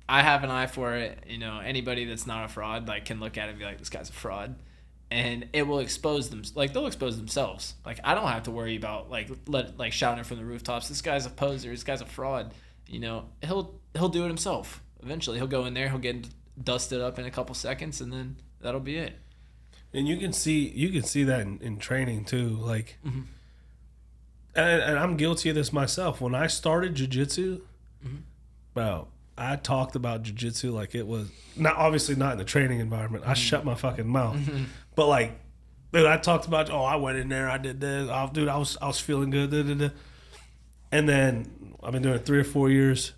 I have an eye for it. Anybody that's not a fraud, like, can look at it and be like, this guy's a fraud. And it will expose them. Like, they'll expose themselves. Like, I don't have to worry about, like shouting from the rooftops, this guy's a poser, this guy's a fraud. He'll do it himself. Eventually, he'll go in there, he'll get dusted up in a couple seconds, and then that'll be it. And you can see that in training, too. Like, mm-hmm. and I'm guilty of this myself. When I started jiu-jitsu, mm-hmm. bro, I talked about jiu-jitsu like it was obviously not in the training environment. I shut my fucking mouth. Mm-hmm. But like, dude, I talked about, I went in there, I did this. Dude, I was feeling good. Da, da, da. And then I've been doing it 3 or 4 years,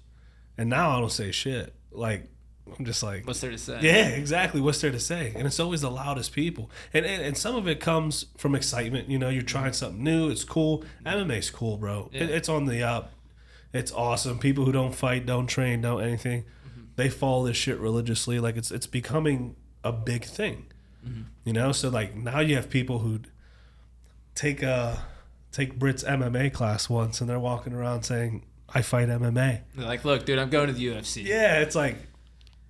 and now I don't say shit. Like, I'm just like, what's there to say? Yeah, exactly. What's there to say? And it's always the loudest people. And some of it comes from excitement. You're trying something new. It's cool. MMA's cool, bro. Yeah. It's on the up. It's awesome. People who don't fight, don't train, don't anything, mm-hmm. they follow this shit religiously. Like, it's becoming a big thing. Mm-hmm. So like now you have people who take Britt's MMA class once and they're walking around saying, I fight MMA. They're like, look, dude, I'm going to the UFC. Yeah, it's like,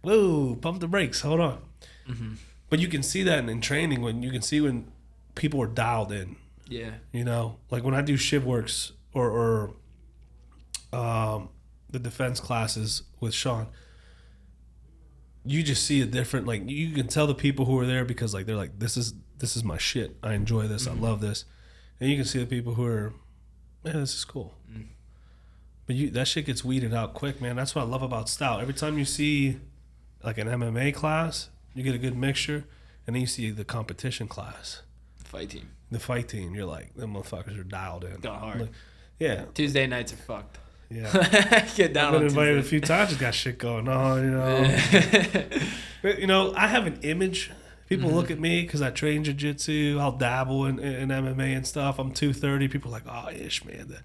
whoa, pump the brakes, hold on. Mm-hmm. But you can see that in training when you can see when people are dialed in. Yeah. You know, like when I do shiv works or the defense classes with Sean, you just see a different, like, you can tell the people who are there because, like, they're like, this is my shit. I enjoy this. Mm-hmm. I love this. And you can see the people who are, man, this is cool. Mm. But that shit gets weeded out quick, man. That's what I love about Stout. Every time you see, like, an MMA class, you get a good mixture. And then you see the competition class. Fight team. The fight team. You're like, them motherfuckers are dialed in. Going hard. Like, yeah. Tuesday nights are fucked. Yeah. Get down I've been on invited Tuesday. a few times. Just got shit going on, you know. But, you know, I have an image. People look at me because I train jiu-jitsu. I'll dabble in MMA and stuff. I'm 230. People are like, oh, Ish, man.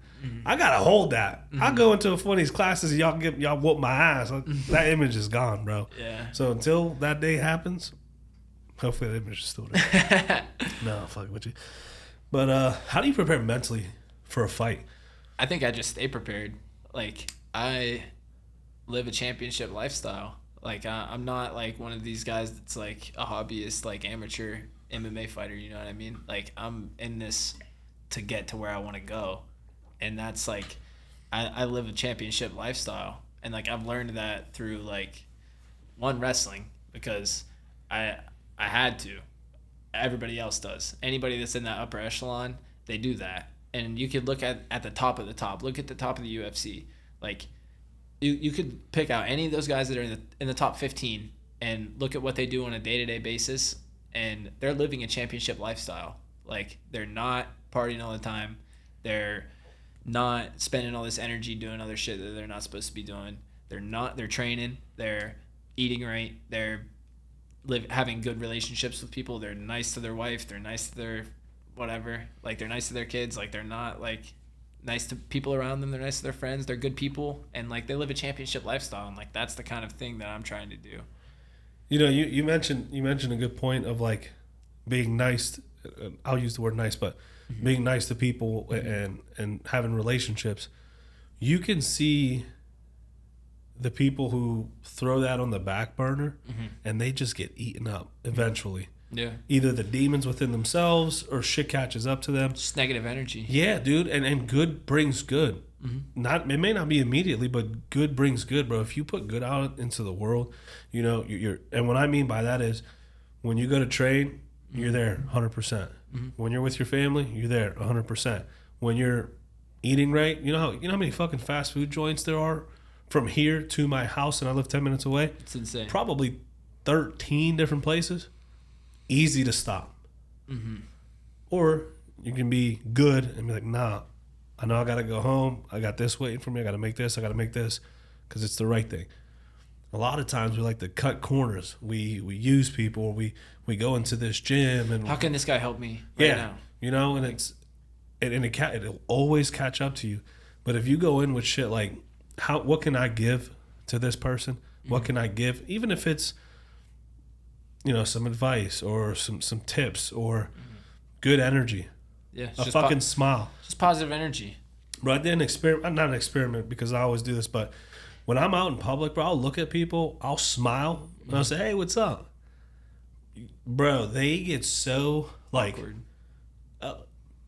I got to hold that. I go into one of these classes and y'all whoop my ass. That image is gone, bro. Yeah. So until that day happens, hopefully the image is still there. No, I'm fucking with you. But how do you prepare mentally for a fight? I think I just stay prepared. Like, I live a championship lifestyle. Like, I'm not like one of these guys that's like a hobbyist, like amateur MMA fighter, you know what I mean? Like, I'm in this to get to where I want to go. And that's like, I live a championship lifestyle. And like, I've learned that through like, one, wrestling, because I had to. Everybody else does. Anybody that's in that upper echelon, they do that. And you could look at the top of the top. Look at the top of the UFC. Like, you could pick out any of those guys that are in the top 15 and look at what they do on a day-to-day basis, and they're living a championship lifestyle. Like, they're not partying all the time. They're not spending all this energy doing other shit that they're not supposed to be doing. They're training. They're eating right. They're having good relationships with people. They're nice to their wife. They're nice to their whatever. Like, they're nice to their kids. Like, they're not like nice to people around them. They're nice to their friends. They're good people, and like, they live a championship lifestyle. And like, that's the kind of thing that I'm trying to do. You know, you mentioned a good point of like being nice. I'll use the word nice, but being nice to people and having relationships. You can see the people who throw that on the back burner, and they just get eaten up eventually. Yeah. Either the demons within themselves or shit catches up to them. Just negative energy. Yeah, dude, and good brings good. Not, it may not be immediately, but good brings good, bro. If you put good out into the world, you know, you're and what I mean by that is when you go to train, you're there 100%. When you're with your family, you're there 100%. When you're eating right, you know how many fucking fast food joints there are from here to my house, and I live 10 minutes away? It's insane. Probably 13 different places. Easy to stop. Or you can be good and be like, nah, I know I got to go home. I got this waiting for me. I got to make this. I got to make this because it's the right thing. A lot of times we like to cut corners. We use people. We go into this gym and How can this guy help me right now? You know, and it'll always catch up to you. But if you go in with shit like, what can I give to this person? What can I give? Even if it's, you know, some advice or some tips or good energy. Yeah. A fucking smile. Just positive energy. Bro, I did an experiment. Not an experiment because I always do this, but when I'm out in public, bro, I'll look at people, I'll smile, and I'll say, hey, what's up? Bro, they get so, like,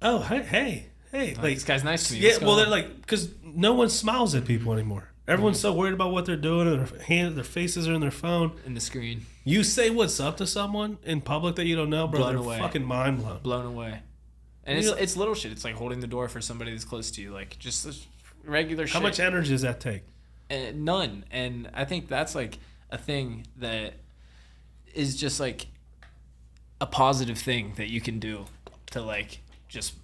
oh, hey. Like, this guy's nice to me. Yeah, well, they're like, because no one smiles at people anymore. Everyone's so worried about what they're doing, and their faces are in their phone. In the screen. You say what's up to someone in public that you don't know, bro, Blown they're away. fucking mind blown. Blown away. And it's little shit. It's like holding the door for somebody that's close to you. Like, just regular shit. How much energy does that take? None. And I think that's like a thing that is just like a positive thing that you can do to like just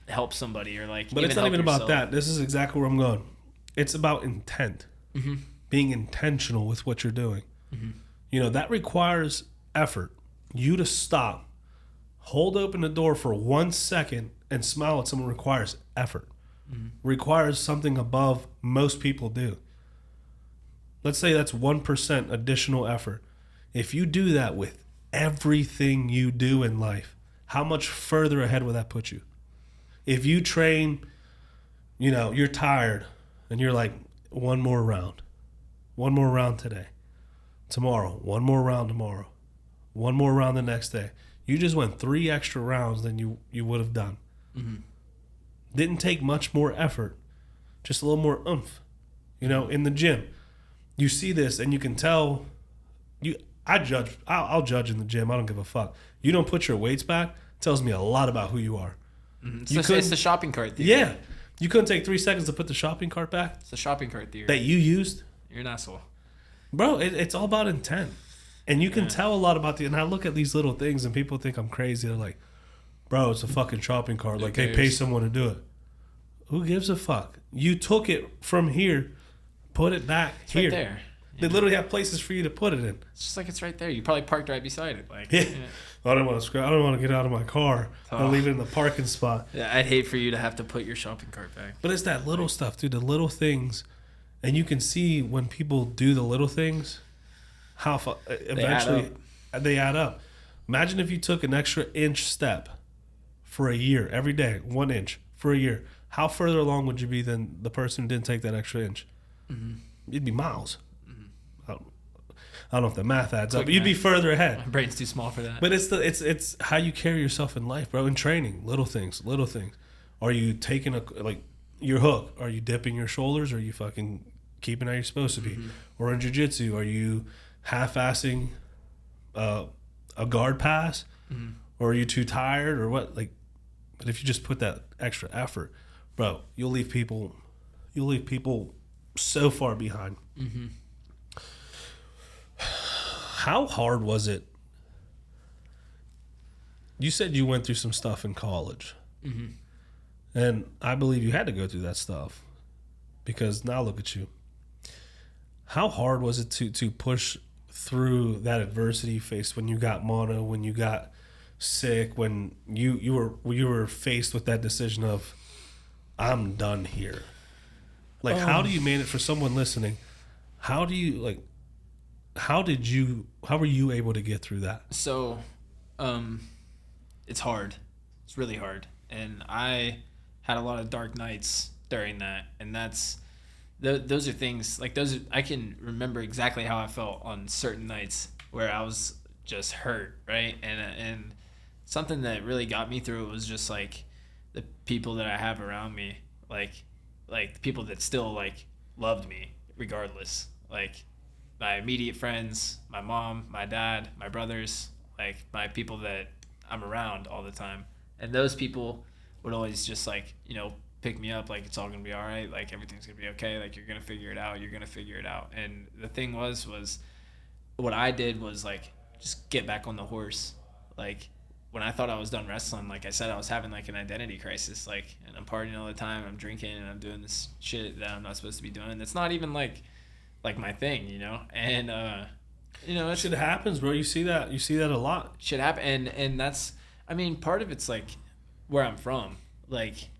help somebody or like. But it's not even about that. This is exactly where I'm going. It's about intent. Being intentional with what you're doing. You know, that requires effort. You to stop, hold open the door for 1 second and smile at someone requires effort. Requires something above most people do. Let's say that's 1% additional effort. If you do that with everything you do in life, how much further ahead will that put you? If you train, you know, you're tired and you're like, one more round today, tomorrow, one more round tomorrow, one more round the next day. You just went 3 extra rounds than you would have done. Mm-hmm. Didn't take much more effort, just a little more oomph. You know, in the gym, you see this and you can tell. I'll judge in the gym. I don't give a fuck. You don't put your weights back, tells me a lot about who you are. Mm-hmm. It's the shopping cart theory. Yeah. You couldn't take 3 seconds to put the shopping cart back? It's the shopping cart theory. That you used? You're an asshole. Bro, it's all about intent. And you can tell a lot about and I look at these little things and people think I'm crazy. They're like, bro, it's a fucking shopping cart. Like, they pay someone to do it. Who gives a fuck? You took it from here, put it back it's here. Right there. They literally have places for you to put it in. It's just like it's right there. You probably parked right beside it. Like, yeah. I don't want to get out of my car and leave it in the parking spot. Yeah, I'd hate for you to have to put your shopping cart back. But it's that little stuff, dude. The little things, and you can see when people do the little things, how eventually they add up. Imagine if you took an extra inch step for a year, every day, 1 inch for a year. How further along would you be than the person who didn't take that extra inch? Mm-hmm. You'd be miles. I don't know if the math adds up, but you'd be further ahead. My brain's too small for that. But it's how you carry yourself in life, bro. In training, little things. Are you taking your hook? Are you dipping your shoulders? Or are you fucking keeping how you're supposed to be? Mm-hmm. Or in jiu-jitsu, are you half-assing a guard pass? Mm-hmm. Or are you too tired? Or what? Like, but if you just put that extra effort, bro, you'll leave people so far behind. Mm-hmm. How hard was it? You said you went through some stuff in college. Mm-hmm. And I believe you had to go through that stuff. Because now look at you. How hard was it to push through that adversity you faced when you got mono, when you got sick, when you were faced with that decision of, I'm done here? Like, how do you manage, for someone listening, how were you able to get through that? So, it's hard. It's really hard. And I had a lot of dark nights during that. And those are things, like I can remember exactly how I felt on certain nights where I was just hurt, right? And something that really got me through it was just like the people that I have around me, like the people that still like loved me regardless. Like, my immediate friends, my mom, my dad, my brothers, like my people that I'm around all the time. And those people would always just like, pick me up, like, it's all gonna be all right, like everything's gonna be okay, like you're gonna figure it out. And the thing was what I did was like just get back on the horse. Like, when I thought I was done wrestling, like I said, I was having like an identity crisis, like, and I'm partying all the time, I'm drinking, and I'm doing this shit that I'm not supposed to be doing. It's not even like my thing, and it shit happens, bro. You see that a lot. Shit happen, and that's, part of it's like where I'm from. Like,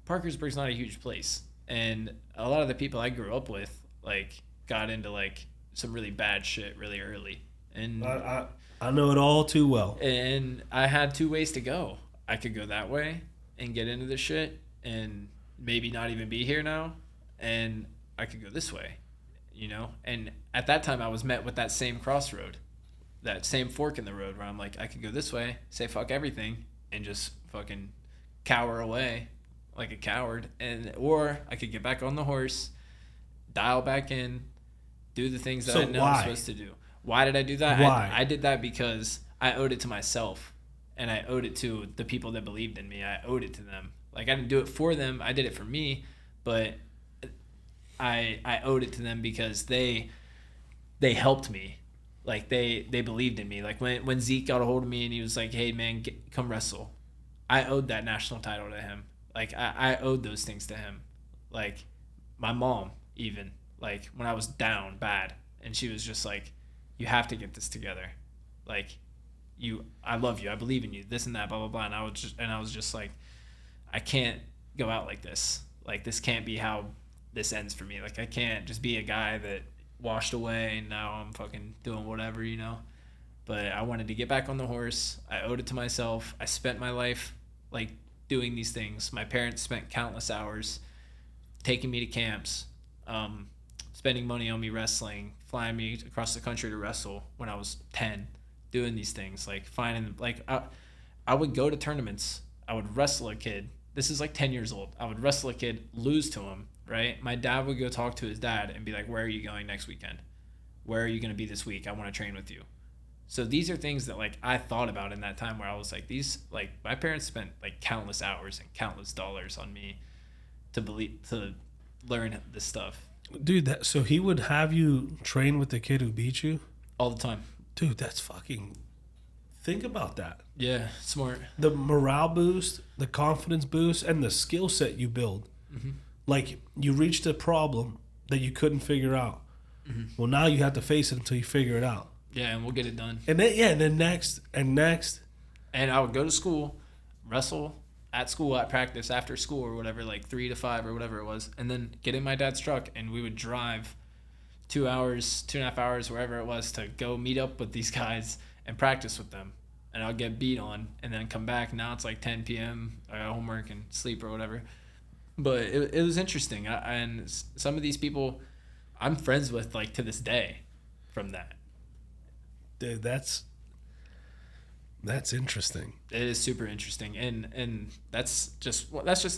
Parkersburg's not a huge place, and a lot of the people I grew up with like got into like some really bad shit really early, and I know it all too well. And I had 2 ways to go. I could go that way and get into this shit and maybe not even be here now, and I could go this way, And at that time, I was met with that same crossroad, that same fork in the road where I'm like, I could go this way, say fuck everything, and just fucking cower away like a coward, or I could get back on the horse, dial back in, do the things that I know I'm supposed to do. Why did I do that? Why? I did that because I owed it to myself, and I owed it to the people that believed in me. I owed it to them. Like, I didn't do it for them. I did it for me, but I owed it to them because they helped me. Like, they believed in me. Like, when Zeke got a hold of me and he was like, hey, man, come wrestle. I owed that national title to him. Like, I owed those things to him. Like, my mom, even. Like, when I was down bad, and she was just like, you have to get this together. Like, I love you. I believe in you. This and that, blah, blah, blah. And I was just like, I can't go out like this. Like, this can't be how this ends for me. Like, I can't just be a guy that washed away and now I'm fucking doing whatever, But I wanted to get back on the horse. I owed it to myself. I spent my life like doing these things. My parents spent countless hours taking me to camps, spending money on me wrestling, flying me across the country to wrestle when I was 10, doing these things, like finding, like I would go to tournaments. I would wrestle a kid. This is like 10 years old. I would wrestle a kid, lose to him, right? My dad would go talk to his dad and be like, where are you going next weekend? Where are you going to be this week? I want to train with you. So these are things that like I thought about in that time where I was like, these, like my parents spent like countless hours and countless dollars on me to learn this stuff. Dude, so he would have you train with the kid who beat you? All the time. Dude, that's fucking... Think about that. Yeah, smart. The morale boost, the confidence boost, and the skill set you build. Mm-hmm. Like, you reached a problem that you couldn't figure out. Mm-hmm. Well, now you have to face it until you figure it out. Yeah, and we'll get it done. And then next. And I would go to school, wrestle at school, at practice, after school or whatever, like 3 to 5 or whatever it was, and then get in my dad's truck, and we would drive 2 hours, 2.5 hours, wherever it was, to go meet up with these guys and practice with them. And I'll get beat on and then come back. Now it's like 10 p.m. I got homework and sleep or whatever. But it was interesting. And some of these people I'm friends with, like, to this day from that. Dude, that's interesting. It is super interesting. And that's just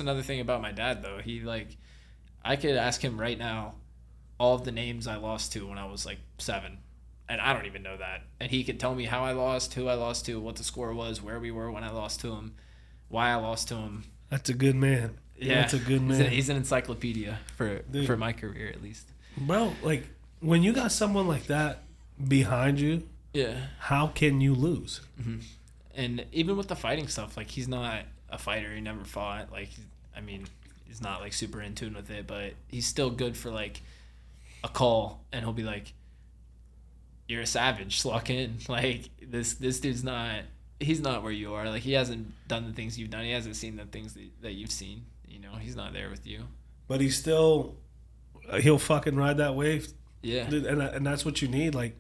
another thing about my dad, though. He, like, I could ask him right now all of the names I lost to when I was like 7. And I don't even know that. And he could tell me how I lost, who I lost to, what the score was, where we were when I lost to him, why I lost to him. That's a good man. Yeah, that's a good man. He's an encyclopedia for my career, at least. Bro, like, when you got someone like that behind you, yeah, how can you lose? Mm-hmm. And even with the fighting stuff, like, he's not a fighter. He never fought. Like, I mean, he's not, like, super in tune with it, but he's still good for, like, a call, and he'll be like, you're a savage, lock in. Like, this dude's not, he's not where you are. Like, he hasn't done the things you've done. He hasn't seen the things that you've seen. You know, he's not there with you. But he's still, he'll fucking ride that wave. Yeah. Dude, and that's what you need. Like,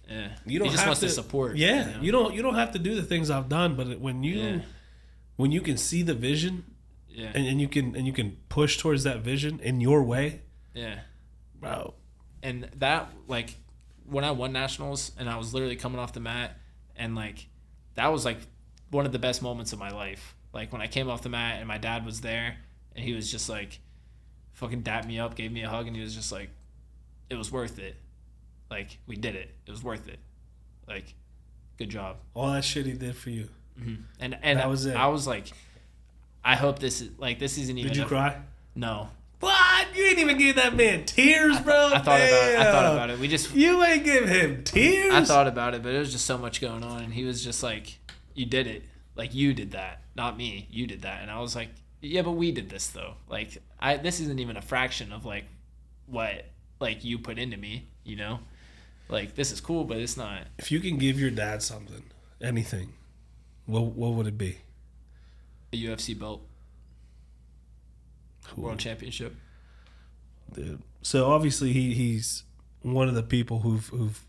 yeah. You don't he just have wants to support. Yeah. You don't have to do the things I've done, but when you can see the vision, yeah, and you can push towards that vision in your way. Yeah. Bro. And that, like, when I won nationals and I was literally coming off the mat, and like that was like one of the best moments of my life. Like, when I came off the mat and my dad was there and he was just like fucking dapped me up, gave me a hug, and he was just like, it was worth it. Like, we did it. It was worth it. Like, good job. All that shit he did for you. Mm-hmm. And that was it. I was like, I hope this isn't even. Did you cry? No. What? You ain't even give that man tears, bro. I thought about it. You ain't give him tears. I thought about it, but it was just so much going on, and he was just like, "You did it. Like, you did that, not me. You did that." And I was like, "Yeah, but we did this though. Like, this isn't even a fraction of like what like you put into me. You know, like, this is cool, but it's not." If you can give your dad something, anything, what would it be? A UFC belt. Cool. World championship. Dude. So obviously he's one of the people who've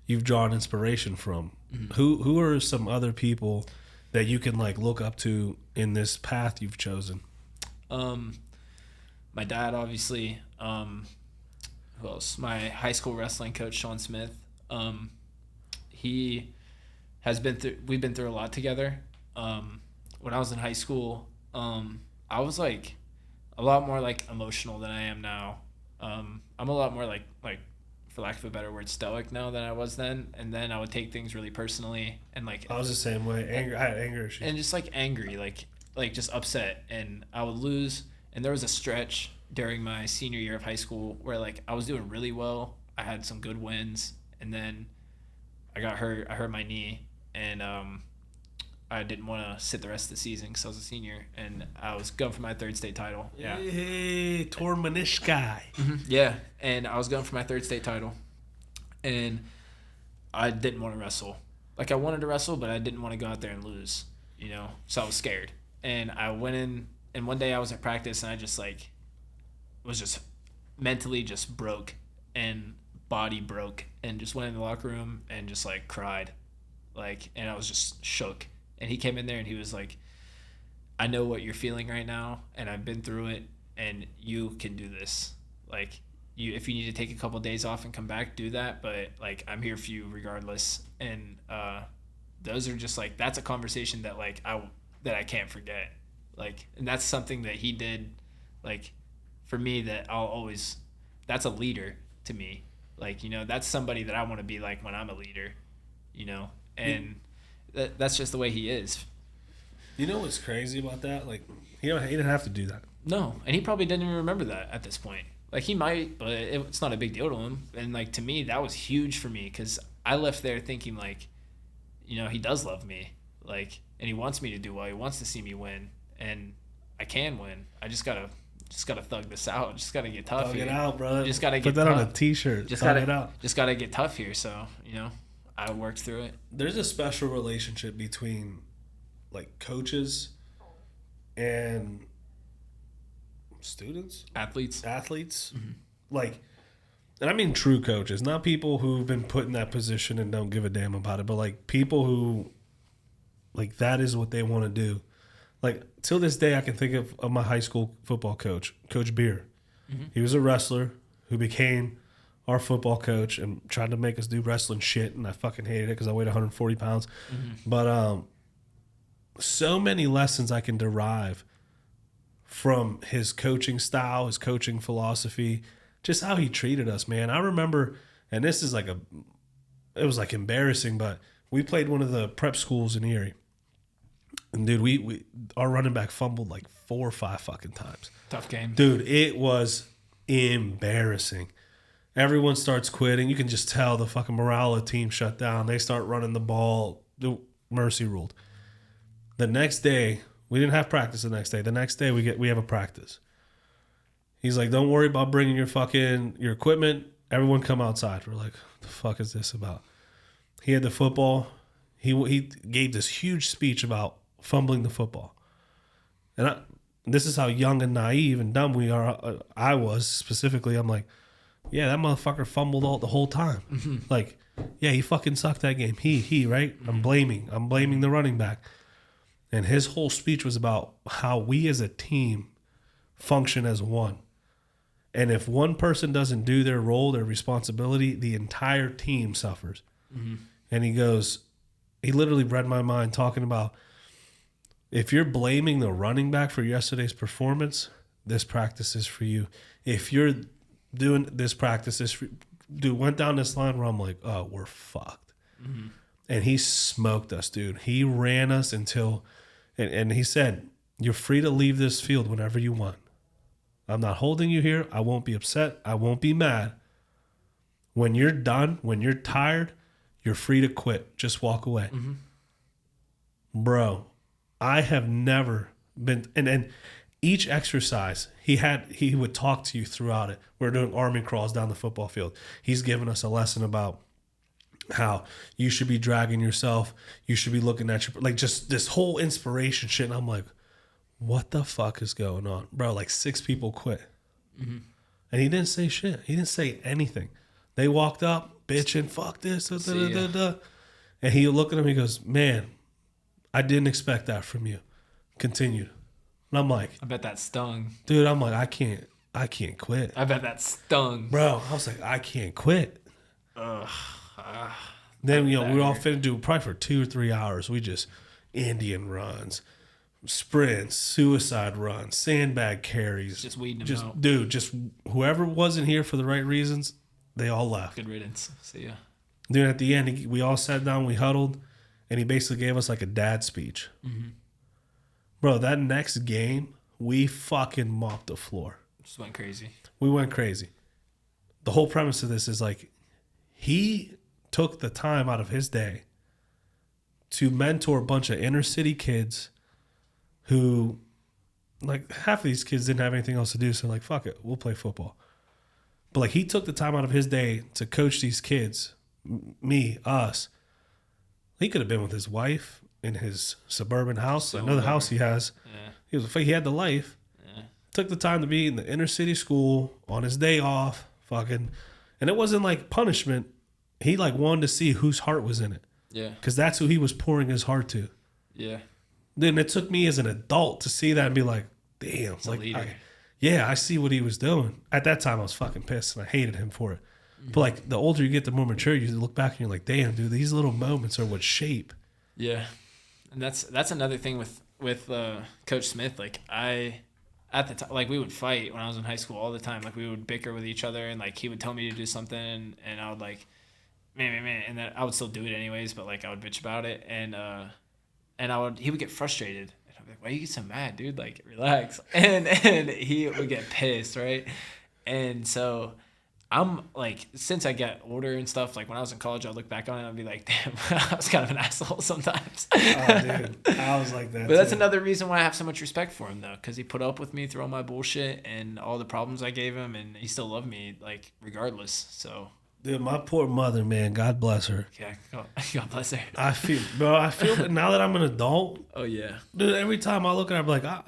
you've drawn inspiration from. Mm-hmm. Who are some other people that you can like look up to in this path you've chosen? My dad, obviously. Who else? My high school wrestling coach, Sean Smith. He has we've been through a lot together. When I was in high school, I was like a lot more like emotional than I am now. I'm a lot more like for lack of a better word, stoic now than I was then. And then I would take things really personally, and like I was the same way. I had anger issues. And just like angry, like just upset, and I would lose. And there was a stretch during my senior year of high school where like I was doing really well. I had some good wins, and then I got hurt. I hurt my knee, and I didn't want to sit the rest of the season because I was a senior, and I was going for my 3rd state title. Yeah. Hey, Tor Manishkai. Mm-hmm. Yeah, and I was going for my 3rd state title, and I didn't want to wrestle. Like, I wanted to wrestle, but I didn't want to go out there and lose, you know? So I was scared. And I went in, and one day I was at practice, and I just, like, was just mentally just broke, and body broke, and just went in the locker room and just, like, cried. Like, and I was just shook. And he came in there and he was like, I know what you're feeling right now, and I've been through it, and you can do this. Like, if you need to take a couple days off and come back, do that. But like, I'm here for you regardless. And those are just like, that's a conversation that like that I can't forget. Like, and that's something that he did, like, for me, that I'll always. That's a leader to me. Like, you know, that's somebody that I want to be like when I'm a leader. You know, and that's just the way he is. You know what's crazy about that? Like, he didn't have to do that. No, and he probably didn't even remember that at this point. Like, he might, but it's not a big deal to him. And, like, to me, that was huge for me because I left there thinking, like, you know, he does love me. Like, and he wants me to do well. He wants to see me win. And I can win. I just gotta thug this out. Just gotta get tough. Thug here. it out, brother. Just gotta put get that tough. on a t-shirt. Just thug gotta it out. Just gotta get tough here. So, you know, I worked through it. There's a special relationship between like coaches and students, athletes. Mm-hmm. Like, and I mean true coaches, not people who've been put in that position and don't give a damn about it, but like people who, like, that is what they want to do. Like, till this day, I can think of my high school football coach, Coach Beer. Mm-hmm. He was a wrestler who became our football coach and tried to make us do wrestling shit, and I fucking hated it because I weighed 140 pounds. Mm-hmm. But so many lessons I can derive from his coaching style, his coaching philosophy, just how he treated us, man. I remember, and this is like it was like embarrassing, but we played one of the prep schools in Erie. And dude, we our running back fumbled like 4 or 5 fucking times. Tough game. Dude, it was embarrassing. Everyone starts quitting. You can just tell the fucking morale of the team shut down. They start running the ball. The mercy ruled. The next day, we didn't have practice the next day. The next day we have a practice. He's like, don't worry about bringing your equipment. Everyone come outside. We're like, what the fuck is this about? He had the football. He gave this huge speech about fumbling the football. And this is how young and naive and dumb we are. I was specifically. I'm like, yeah, that motherfucker fumbled the whole time. Mm-hmm. Like, yeah, he fucking sucked that game. He, right? I'm blaming the running back. And his whole speech was about how we as a team function as one. And if one person doesn't do their role, their responsibility, the entire team suffers. Mm-hmm. And he literally read my mind talking about, if you're blaming the running back for yesterday's performance, this practice is for you. If you're doing this practice, dude went down this line where I'm like, oh, we're fucked. Mm-hmm. And he smoked us, dude. He ran us until, and he said, you're free to leave this field whenever you want. I'm not holding you here. I won't be upset. I won't be mad. When you're done, when you're tired, you're free to quit. Just walk away. Mm-hmm. Bro, I have never been, and each exercise, he would talk to you throughout it. We're doing army crawls down the football field. He's giving us a lesson about how you should be dragging yourself. You should be looking at your, like, just this whole inspiration shit. And I'm like, what the fuck is going on? Bro, like 6 people quit. Mm-hmm. And he didn't say shit. He didn't say anything. They walked up, bitching, fuck this, And he looked at him, he goes, man, I didn't expect that from you. Continued. And I'm like, I bet that stung. Dude, I'm like, I can't quit. I bet that stung. Bro, I was like, I can't quit. Then, we were all finna do probably for 2 or 3 hours. We just Indian runs, sprints, suicide runs, sandbag carries. Just weeding them out. Dude, just whoever wasn't here for the right reasons, they all left. Good riddance. See ya. Dude, at the end, we all sat down, we huddled, and he basically gave us like a dad speech. Mm-hmm. Bro, that next game, we fucking mopped the floor. Just went crazy. We went crazy. The whole premise of this is like, he took the time out of his day to mentor a bunch of inner city kids who, like, half of these kids didn't have anything else to do, so like, fuck it, we'll play football. But like, he took the time out of his day to coach these kids, me, us. He could have been with his wife in his suburban house. I know the house he has. Yeah. He had the life. Yeah. Took the time to be in the inner city school on his day off, fucking, and it wasn't like punishment. He like wanted to see whose heart was in it. Yeah. Because that's who he was pouring his heart to. Yeah. Then it took me as an adult to see that and be like, damn. It's like, yeah, I see what he was doing. At that time, I was fucking pissed and I hated him for it. But like the older you get, the more mature you look back and you're like, damn, dude, these little moments are what shape. Yeah, and that's another thing with Coach Smith. Like at the time, like we would fight when I was in high school all the time. Like we would bicker with each other, and like he would tell me to do something, and I would like, man, and then I would still do it anyways. But like I would bitch about it, and he would get frustrated. And I'd be like, why you get so mad, dude? Like relax. And he would get pissed, right? And so I'm like, since I got older and stuff, like when I was in college, I'd look back on it and I'd be like, damn, I was kind of an asshole sometimes. Oh, dude. I was like that. But that's another reason why I have so much respect for him, though, because he put up with me through all my bullshit and all the problems I gave him, and he still loved me, like, regardless. So, Dude, my poor mother, man, God bless her. yeah, God bless her. I feel that now that I'm an adult, Oh, yeah. dude, every time I look at her, I'm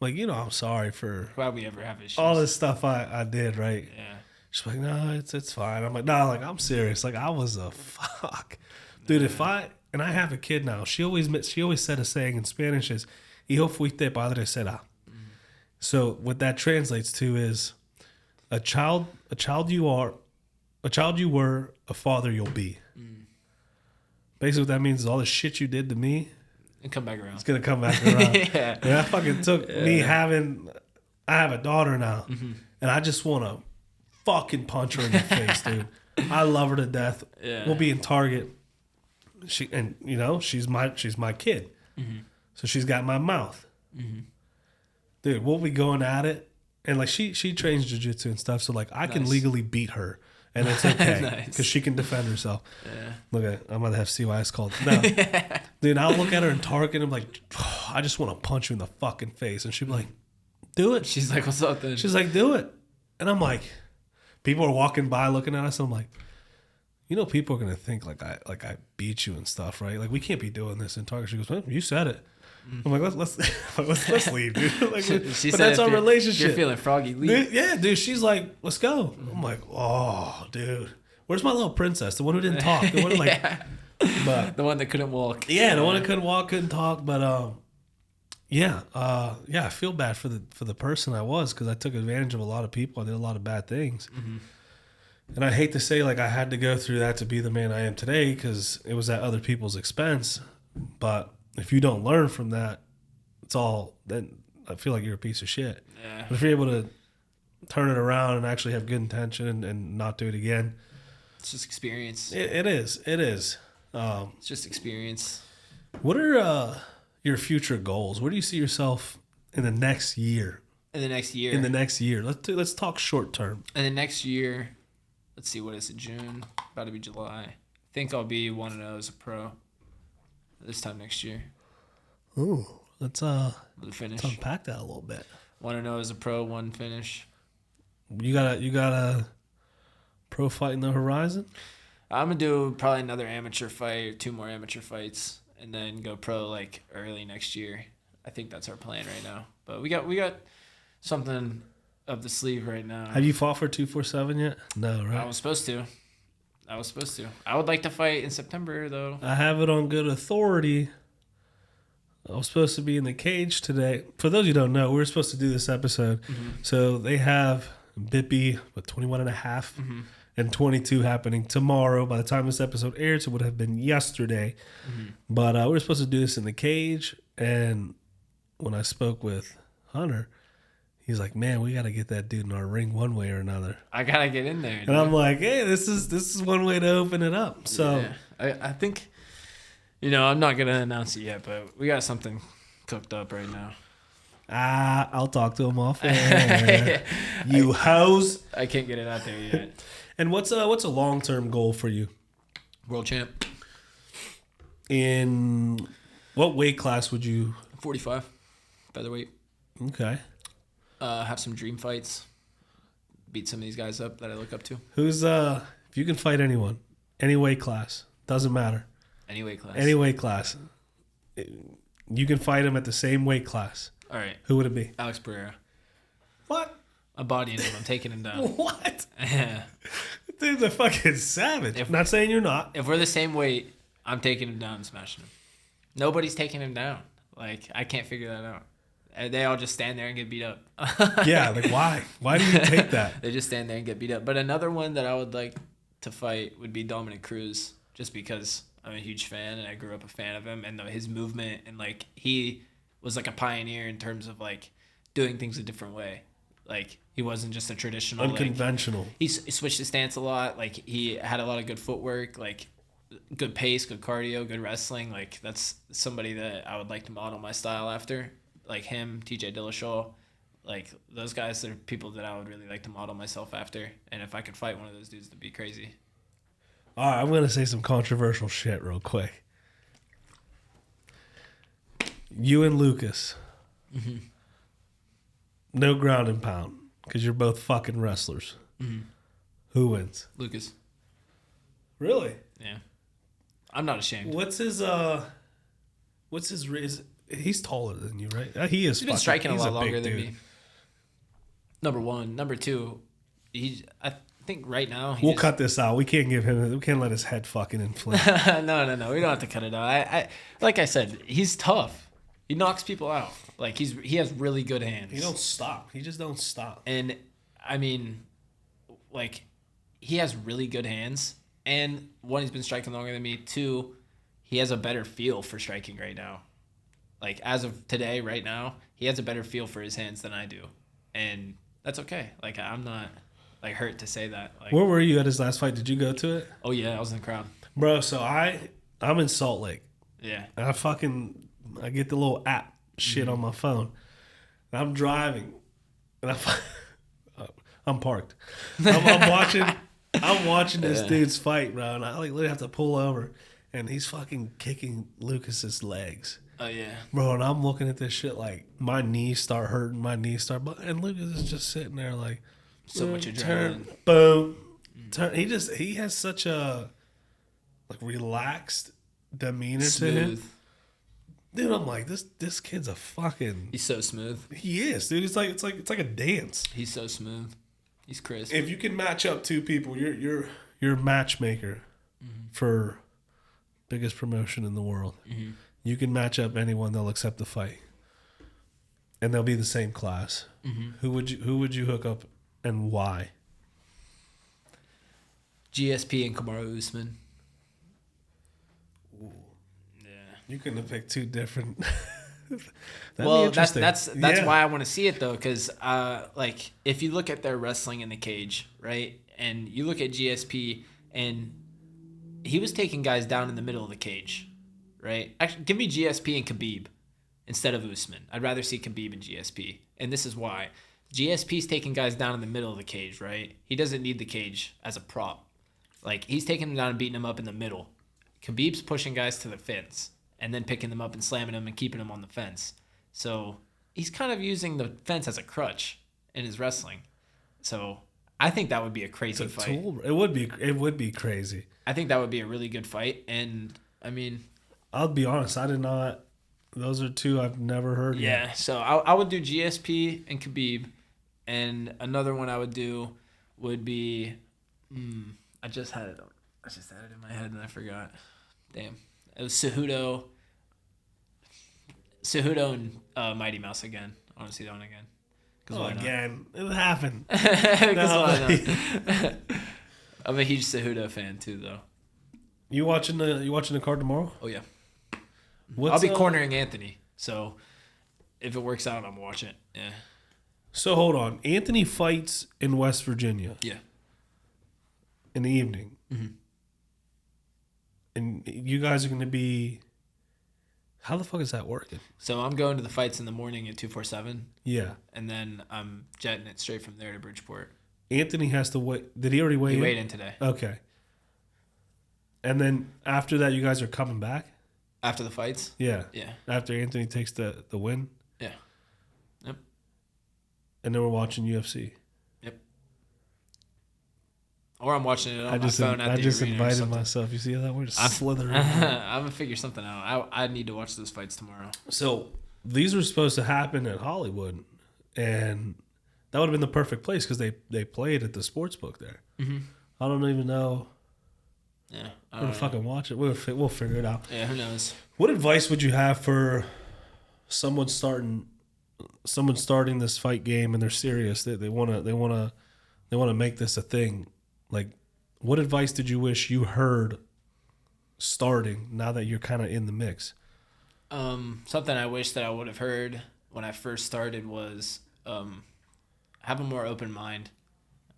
like, you know, I'm sorry for Glad we ever have issues. all this stuff I did, right? Yeah. She's like, no, it's fine. I'm like, no, like, I'm serious. Like, I was a fuck. Dude, and I have a kid now. She always said a saying in Spanish is, hijo fuiste, padre será. So what that translates to is, a child you were, a father you'll be. Basically what that means is all the shit you did to me, And come back around. it's going to come back around. Yeah. And that fucking took me I have a daughter now, and I just want to fucking punch her in the face, dude. I love her to death. Yeah. We'll be in Target. She's my kid. So she's got my mouth. Dude, we'll be going at it. And like she trains jiu-jitsu and stuff, so like I can legally beat her. And it's okay because she can defend herself. Yeah. Look, I'm gonna have CYS called. No, dude, I'll look at her and Target and I'm like, oh, I just want to punch you in the fucking face, and she'd be like, do it. She's like, what's up then? She's like, do it. And I'm like, people are walking by looking at us. And I'm like, you know, people are gonna think like I beat you and stuff, right? Like we can't be doing this in Target. She goes, well, you said it. I'm like, let's leave, dude. Like, She but said that's our relationship. You're feeling froggy, leave. Dude, yeah, dude. She's like, let's go. I'm like, oh, dude. Where's my little princess? The one who didn't talk. The one who, like, but The one that couldn't walk. yeah, the one that couldn't walk, couldn't talk. But yeah, I feel bad for the person I was, because I took advantage of a lot of people. I did a lot of bad things. And I hate to say, like, I had to go through that to be the man I am today, because it was at other people's expense. But if you don't learn from that, then I feel like you're a piece of shit. Yeah. But if you're able to turn it around and actually have good intention and not do it again, It's just experience. it is. It's just experience. What are your future goals? Where do you see yourself in the next year? In the next year. Let's talk short term. In the next year, let's see, what is it, June? About to be July. I think I'll be 1-0 as a pro this time next year. Ooh, let's Finish. unpack that a little bit. 1-0 as a pro, one finish. You got a pro fight in the horizon? I'm gonna do probably another amateur fight or 2 more amateur fights, and then go pro like early next year. I think that's our plan right now. But we got something up the sleeve right now. Have you fought for 247 yet? No, right? I was supposed to. I would like to fight in September though. I have it on good authority. I was supposed to be in the cage today. For those of you who don't know, we were supposed to do this episode. So they have Bippy with 21 and a half and 22 happening tomorrow. By the time this episode airs, it would have been yesterday. But we were supposed to do this in the cage. And when I spoke with Hunter, he's like, man, we got to get that dude in our ring one way or another. I gotta get in there. And I'm like, hey, this is one way to open it up. So yeah. I think, I'm not gonna announce it yet, but we got something cooked up right now. I'll talk to him off air. You hoes. I can't get it out there yet. And what's a long-term goal for you? World champ. In what weight class would you? 45, featherweight. Okay. Have some dream fights. Beat some of these guys up that I look up to. Who's if you can fight anyone, any weight class, doesn't matter. Any weight class. Any weight class. You can fight him at the same weight class. All right. Who would it be? Alex Pereira. What? I'm bodying him. I'm taking him down. What? Yeah. Dude's a fucking savage. I'm not saying you're not. If we're the same weight, I'm taking him down and smashing him. Nobody's taking him down. Like, I can't figure that out. And they all just stand there and get beat up. Yeah, like why? Why do you take that? They just stand there and get beat up. But another one that I would like to fight would be Dominic Cruz, just because I'm a huge fan and I grew up a fan of him, and his movement, and like he was like a pioneer in terms of like doing things a different way. Like he wasn't just a traditional unconventional. Like, he switched his stance a lot. Like he had a lot of good footwork, like good pace, good cardio, good wrestling. Like that's somebody that I would like to model my style after. Like him, TJ Dillashaw, like those guys are people that I would really like to model myself after. And if I could fight one of those dudes, that'd be crazy. All right, I'm gonna say some controversial shit real quick. You and Lucas, no ground and pound because you're both fucking wrestlers. Who wins? Lucas. Really? Yeah. I'm not ashamed. What's his he's taller than you, right? He is. He's been striking a lot longer than dude. me. Number one. Number two, I think right now we'll cut this out. We can't let his head fucking inflate. No. We don't have to cut it out. I like I said, he's tough. He knocks people out. Like he has really good hands. He don't stop. He just don't stop. And I mean, like he has really good hands. And one, he's been striking longer than me. Two, he has a better feel for striking right now. Like as of today, right now, he has a better feel for his hands than I do, and that's okay. Like I'm not like hurt to say that. Like, where were you at his last fight? Did you go to it? Oh yeah, I was in the crowd. Bro, so I'm in Salt Lake. Yeah. And I get the little app shit on my phone. And I'm driving, and I'm parked. I'm watching this dude's fight, bro, and I like literally have to pull over, and he's fucking kicking Lucas's legs. Oh yeah. Bro, and I'm looking at this shit like my knees start hurting, and Lucas is just sitting there like so much adrenaline. adrenaline. Boom. Turn. He has such a like relaxed demeanor to him. Dude, I'm like, this kid's a fucking. He's so smooth. He is, dude. It's like a dance. He's so smooth. He's crisp. If you can match up two people, you're a matchmaker for biggest promotion in the world. You can match up anyone; they'll accept the fight, and they'll be the same class. Who would you hook up, and why? GSP and Kamaru Usman. Yeah. You couldn't have picked two different. Well, that's why I want to see it though, because like if you look at their wrestling in the cage, right, and you look at GSP, and he was taking guys down in the middle of the cage. Right? Actually, give me GSP and Khabib instead of Usman. I'd rather see Khabib and GSP. And this is why. GSP's taking guys down in the middle of the cage, right? He doesn't need the cage as a prop. Like, he's taking them down and beating them up in the middle. Khabib's pushing guys to the fence and then picking them up and slamming them and keeping them on the fence. So he's kind of using the fence as a crutch in his wrestling. So I think that would be a crazy fight. Tool. It would be crazy. I think that would be a really good fight. And, I mean... I'll be honest, I did not. Those are two I've never heard. Yeah, yet. so I would do GSP and Khabib, and another one I would do would be. I just had it in my head and I forgot. Damn, it was Cejudo and Mighty Mouse again. I want to see that one again. Again, it happened. I'm a huge Cejudo fan too, though. You watching the card tomorrow? Oh yeah. I'll be cornering Anthony, so if it works out, I'm watching it. Yeah. So hold on, Anthony fights in West Virginia. Yeah. In the evening. And you guys are going to be. How the fuck is that working? So I'm going to the fights in the morning at 247. Yeah. And then I'm jetting it straight from there to Bridgeport. Anthony has to wait. Did he already weigh in? He weighed in today. Okay. And then after that, you guys are coming back? After the fights? Yeah. Yeah. After Anthony takes the win? Yeah. Yep. And then we're watching UFC. Yep. Or I'm watching it on my phone at the arena. I just invited myself. You see how that works? Slithering. I'm going to figure something out. I need to watch those fights tomorrow. So these were supposed to happen at Hollywood. And that would have been the perfect place because they played at the sports book there. I don't even know. Yeah. We're going to fucking watch it. We'll figure it out. Yeah, who knows? What advice would you have for someone starting someone's starting this fight game and they're serious, they want to make this a thing. Like, what advice did you wish you heard starting now that you're kind of in the mix? Something I wish that I would have heard when I first started was have a more open mind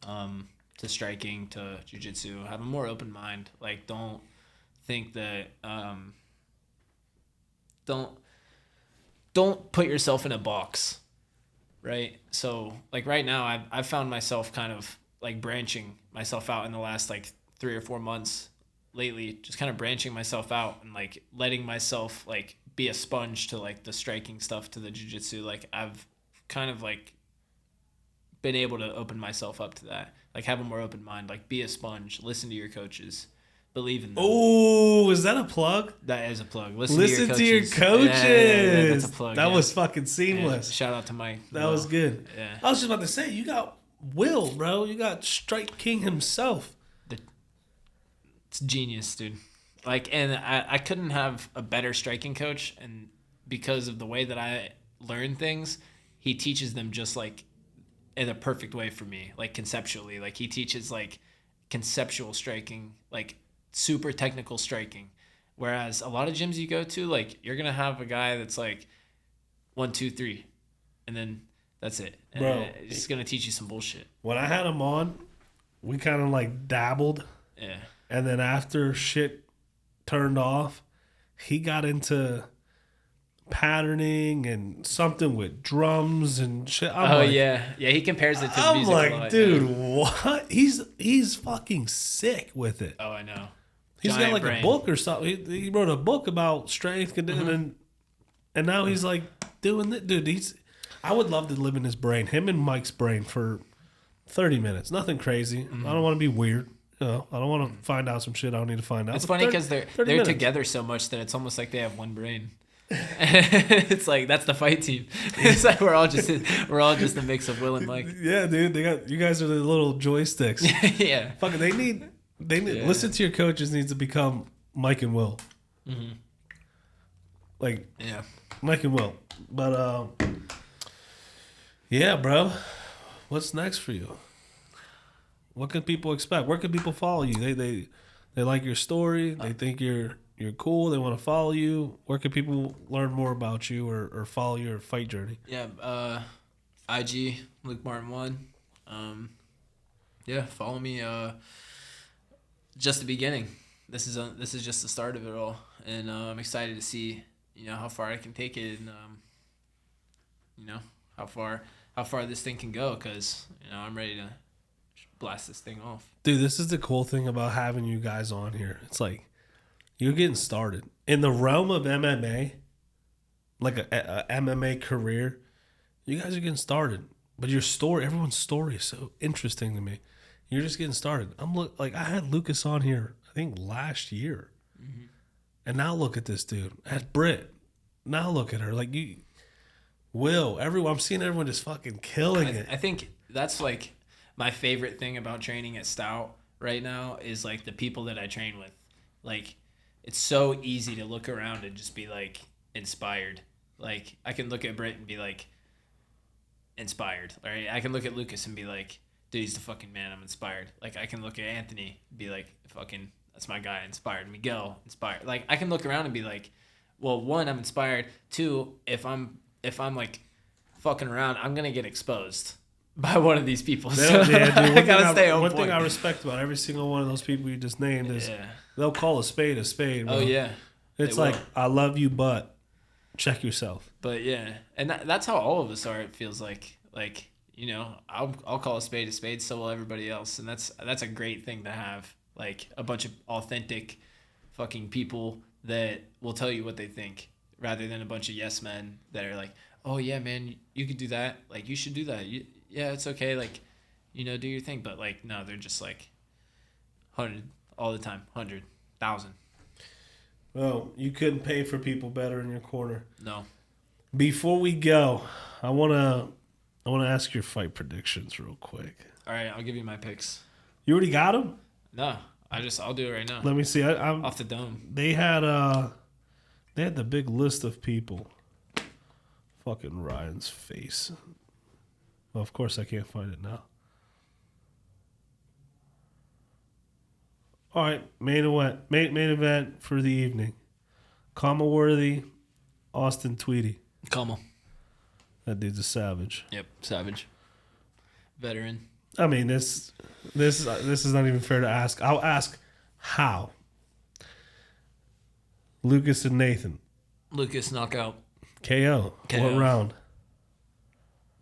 to striking, to jiu-jitsu. Have a more open mind. Like, don't think that don't put yourself in a box, right? So, like, right now, I've found myself kind of like branching myself out in the last like 3 or 4 months lately, just kind of branching myself out and like letting myself like be a sponge to like the striking stuff, to the jiu-jitsu. Like, I've kind of like been able to open myself up to that. Like, have a more open mind, like be a sponge, listen to your coaches, believe in them. Oh, is that a plug? That is a plug. Listen to your coaches. Yeah, that's a plug. That was fucking seamless. Yeah. Shout out to Mike. That was good. Yeah. I was just about to say, you got Will, bro. You got Strike King himself. It's genius, dude. Like, and I couldn't have a better striking coach, and because of the way that I learn things, he teaches them just like in a perfect way for me, like conceptually. Like, he teaches like conceptual striking, like super technical striking. Whereas a lot of gyms you go to, like, you're gonna have a guy that's like 1, 2, 3, and then that's it. And Bro, it's gonna teach you some bullshit. When I had him on, we kind of like dabbled. Yeah. And then after shit turned off, he got into patterning and something with drums and shit. Yeah. He compares it to the music a lot, dude, yeah. what? He's fucking sick with it. Oh, I know. He's Giant got like brain. a book or something. He wrote a book about strength and now he's like doing that. Dude, I would love to live in his brain, him and Mike's brain, for 30 minutes. Nothing crazy. Mm-hmm. I don't want to be weird. I don't want to find out some shit I don't need to find out. It's funny because they're minutes. together so much that it's almost like they have one brain. It's like, that's the fight team. It's like we're all just a mix of Will and Mike. Yeah, dude. You guys are the little joysticks. Yeah. Fuck it. They need Yeah. listen to your coaches needs to become Mike and Will. Mm-hmm. Like, Yeah. Mike and Will. But yeah, bro. What's next for you? What can people expect? Where can people follow you? They like your story. They think you're cool. They want to follow you. Where can people learn more about you or follow your fight journey? Yeah. IG Luke Martin 1. Yeah. Follow me. Just the beginning. This is just the start of it all, and I'm excited to see how far I can take it, and how far this thing can go, because I'm ready to blast this thing off. Dude, this is the cool thing about having you guys on here. It's like you're getting started in the realm of MMA, like a MMA career. You guys are getting started, but your story, everyone's story, is so interesting to me. You're just getting started. I had Lucas on here, I think last year, and now look at this dude. I had Britt. Now look at her. Like, you, Will, everyone. I'm seeing everyone just fucking killing it. I think that's like my favorite thing about training at Stout right now is like the people that I train with. Like, it's so easy to look around and just be like inspired. Like, I can look at Britt and be like inspired. Right? I can look at Lucas and be like, dude, he's the fucking man. I'm inspired. Like, I can look at Anthony and be like, fucking, that's my guy. Inspired. Miguel, inspired. Like, I can look around and be like, well, 1, I'm inspired. 2, if I'm like fucking around, I'm gonna get exposed by one of these people. So Dude, I gotta stay on one point. thing I respect about every single one of those people you just named is they'll call a spade, bro. Oh yeah, It's they like, will. I love you, but check yourself. But yeah, and that's how all of us are. It feels like I'll call a spade, so will everybody else, and that's a great thing to have. Like, a bunch of authentic fucking people that will tell you what they think, rather than a bunch of yes men that are like, oh yeah, man, you could do that. Like, you should do that. Yeah, it's okay. Like, do your thing. But like, no, they're just like 100 all the time, 100, 1,000. Well, you couldn't pay for people better in your corner. No. Before we go, I wanna ask your fight predictions real quick. All right, I'll give you my picks. You already got them? No, I'll do it right now. Let me see. I'm off the dome. They had the big list of people. Fucking Ryan's face. Well, of course I can't find it now. All right, main event for the evening. Comma Worthy, Austin Tweedy. Come on. That dude's a savage. Yep, savage. Veteran. I mean, this is not even fair to ask. I'll ask how. Lucas and Nathan. Lucas knockout. KO. What round?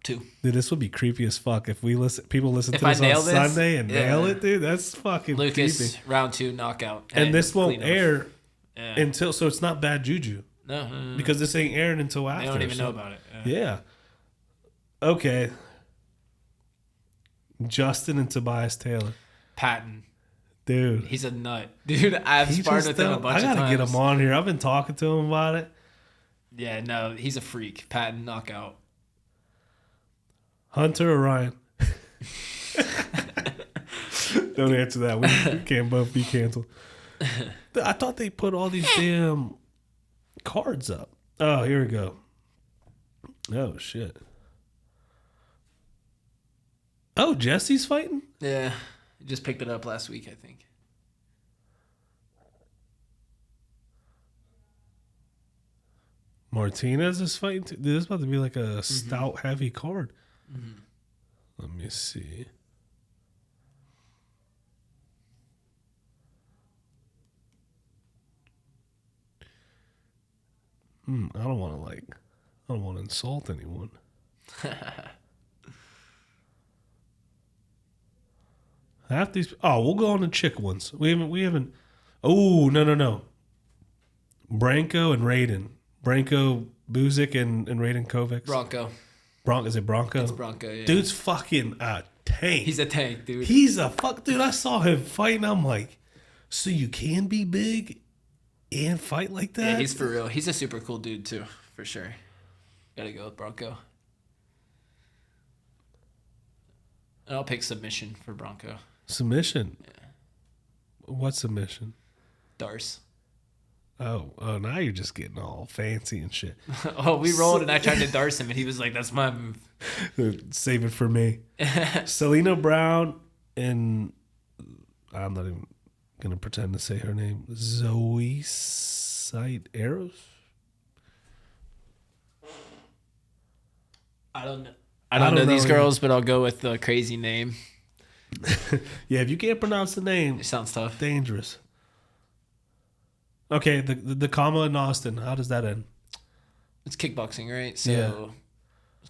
2. Dude, this would be creepy as fuck if people listen If to this I on nail this, Sunday and nail it, dude. That's fucking Lucas, creepy. round 2 knockout. And this won't air Yeah. until, so it's not bad juju. No. Because this ain't airing until after. I don't even know about it. Yeah. Okay. Justin and Tobias Taylor. Patton. Dude. He's a nut. Dude, I've sparred with him a bunch of times. I gotta get him on here. I've been talking to him about it. Yeah, no, he's a freak. Patton knockout. Hunter or Ryan? Don't answer that. We can't both be canceled. I thought they put all these damn cards up. Oh, here we go. Oh, shit. Oh, Jesse's fighting? Yeah, just picked it up last week, I think. Martinez is fighting too? Dude, this is about to be like a stout, heavy card. Mm-hmm. Let me see. I don't want to insult anyone. Half these. Oh, we'll go on the chick ones. We haven't. Oh, no. Branko and Raiden. Branko Buzik and Raiden Kovacs. Bronco. Is it Bronco? It's Bronco, yeah. Dude's fucking a tank. He's a tank, dude. He's a fuck. Dude, I saw him fighting. I'm like, so you can be big and fight like that? Yeah, he's for real. He's a super cool dude, too, for sure. Gotta go with Bronco. And I'll pick submission for Bronco. Submission? Yeah. What submission? Darce. Oh, now you're just getting all fancy and shit. Oh, we rolled and I tried to Darce him and he was like, that's my move. Save it for me. Selena Brown and I'm not even going to pretend to say her name. Zoe Sight Arrows? I don't know. I don't know these either. girls, but I'll go with the crazy name. Yeah, if you can't pronounce the name, It sounds tough. dangerous. Okay, the comma in Austin, how does that end? It's kickboxing, right? So, Yeah.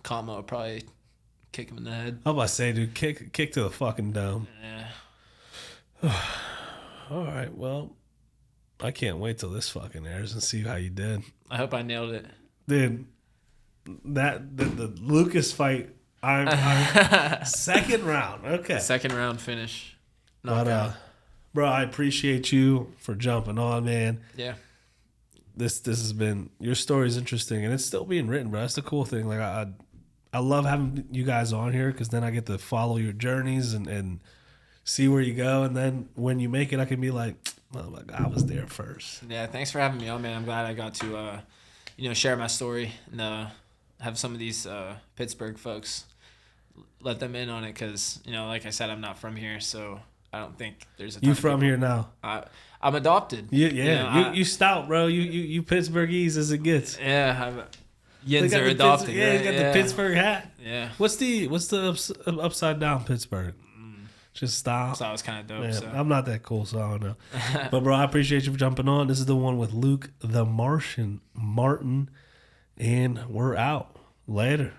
Kama will probably kick him in the head. I'm about to say, dude, kick to the fucking dome. Yeah. All right, well, I can't wait till this fucking airs and see how you did. I hope I nailed it. Dude, the Lucas fight, I'm second round. Okay. Second round finish. But, Knockout. bro, I appreciate you for jumping on, man. Yeah. This has been, your story is interesting, and it's still being written, bro. That's the cool thing. Like, I love having you guys on here because then I get to follow your journeys and see where you go. And then when you make it, I can be like, oh my God, I was there first. Yeah, thanks for having me on, man. I'm glad I got to, share my story and have some of these Pittsburgh folks let them in on it because, like I said, I'm not from here, so I don't think there's a ton You of from people. here now? I'm adopted. Yeah. You stout, bro. You Pittsburghese as it gets. Yeah, They Yins got are the adopted. Pittsburgh, yeah, right? you got the Pittsburgh hat. Yeah. What's the upside down Pittsburgh? Just style. So I was kind of dope. Yeah, So. I'm not that cool, so I don't know. But bro, I appreciate you for jumping on. This is the one with Luke the Martian Martin, and we're out. Later.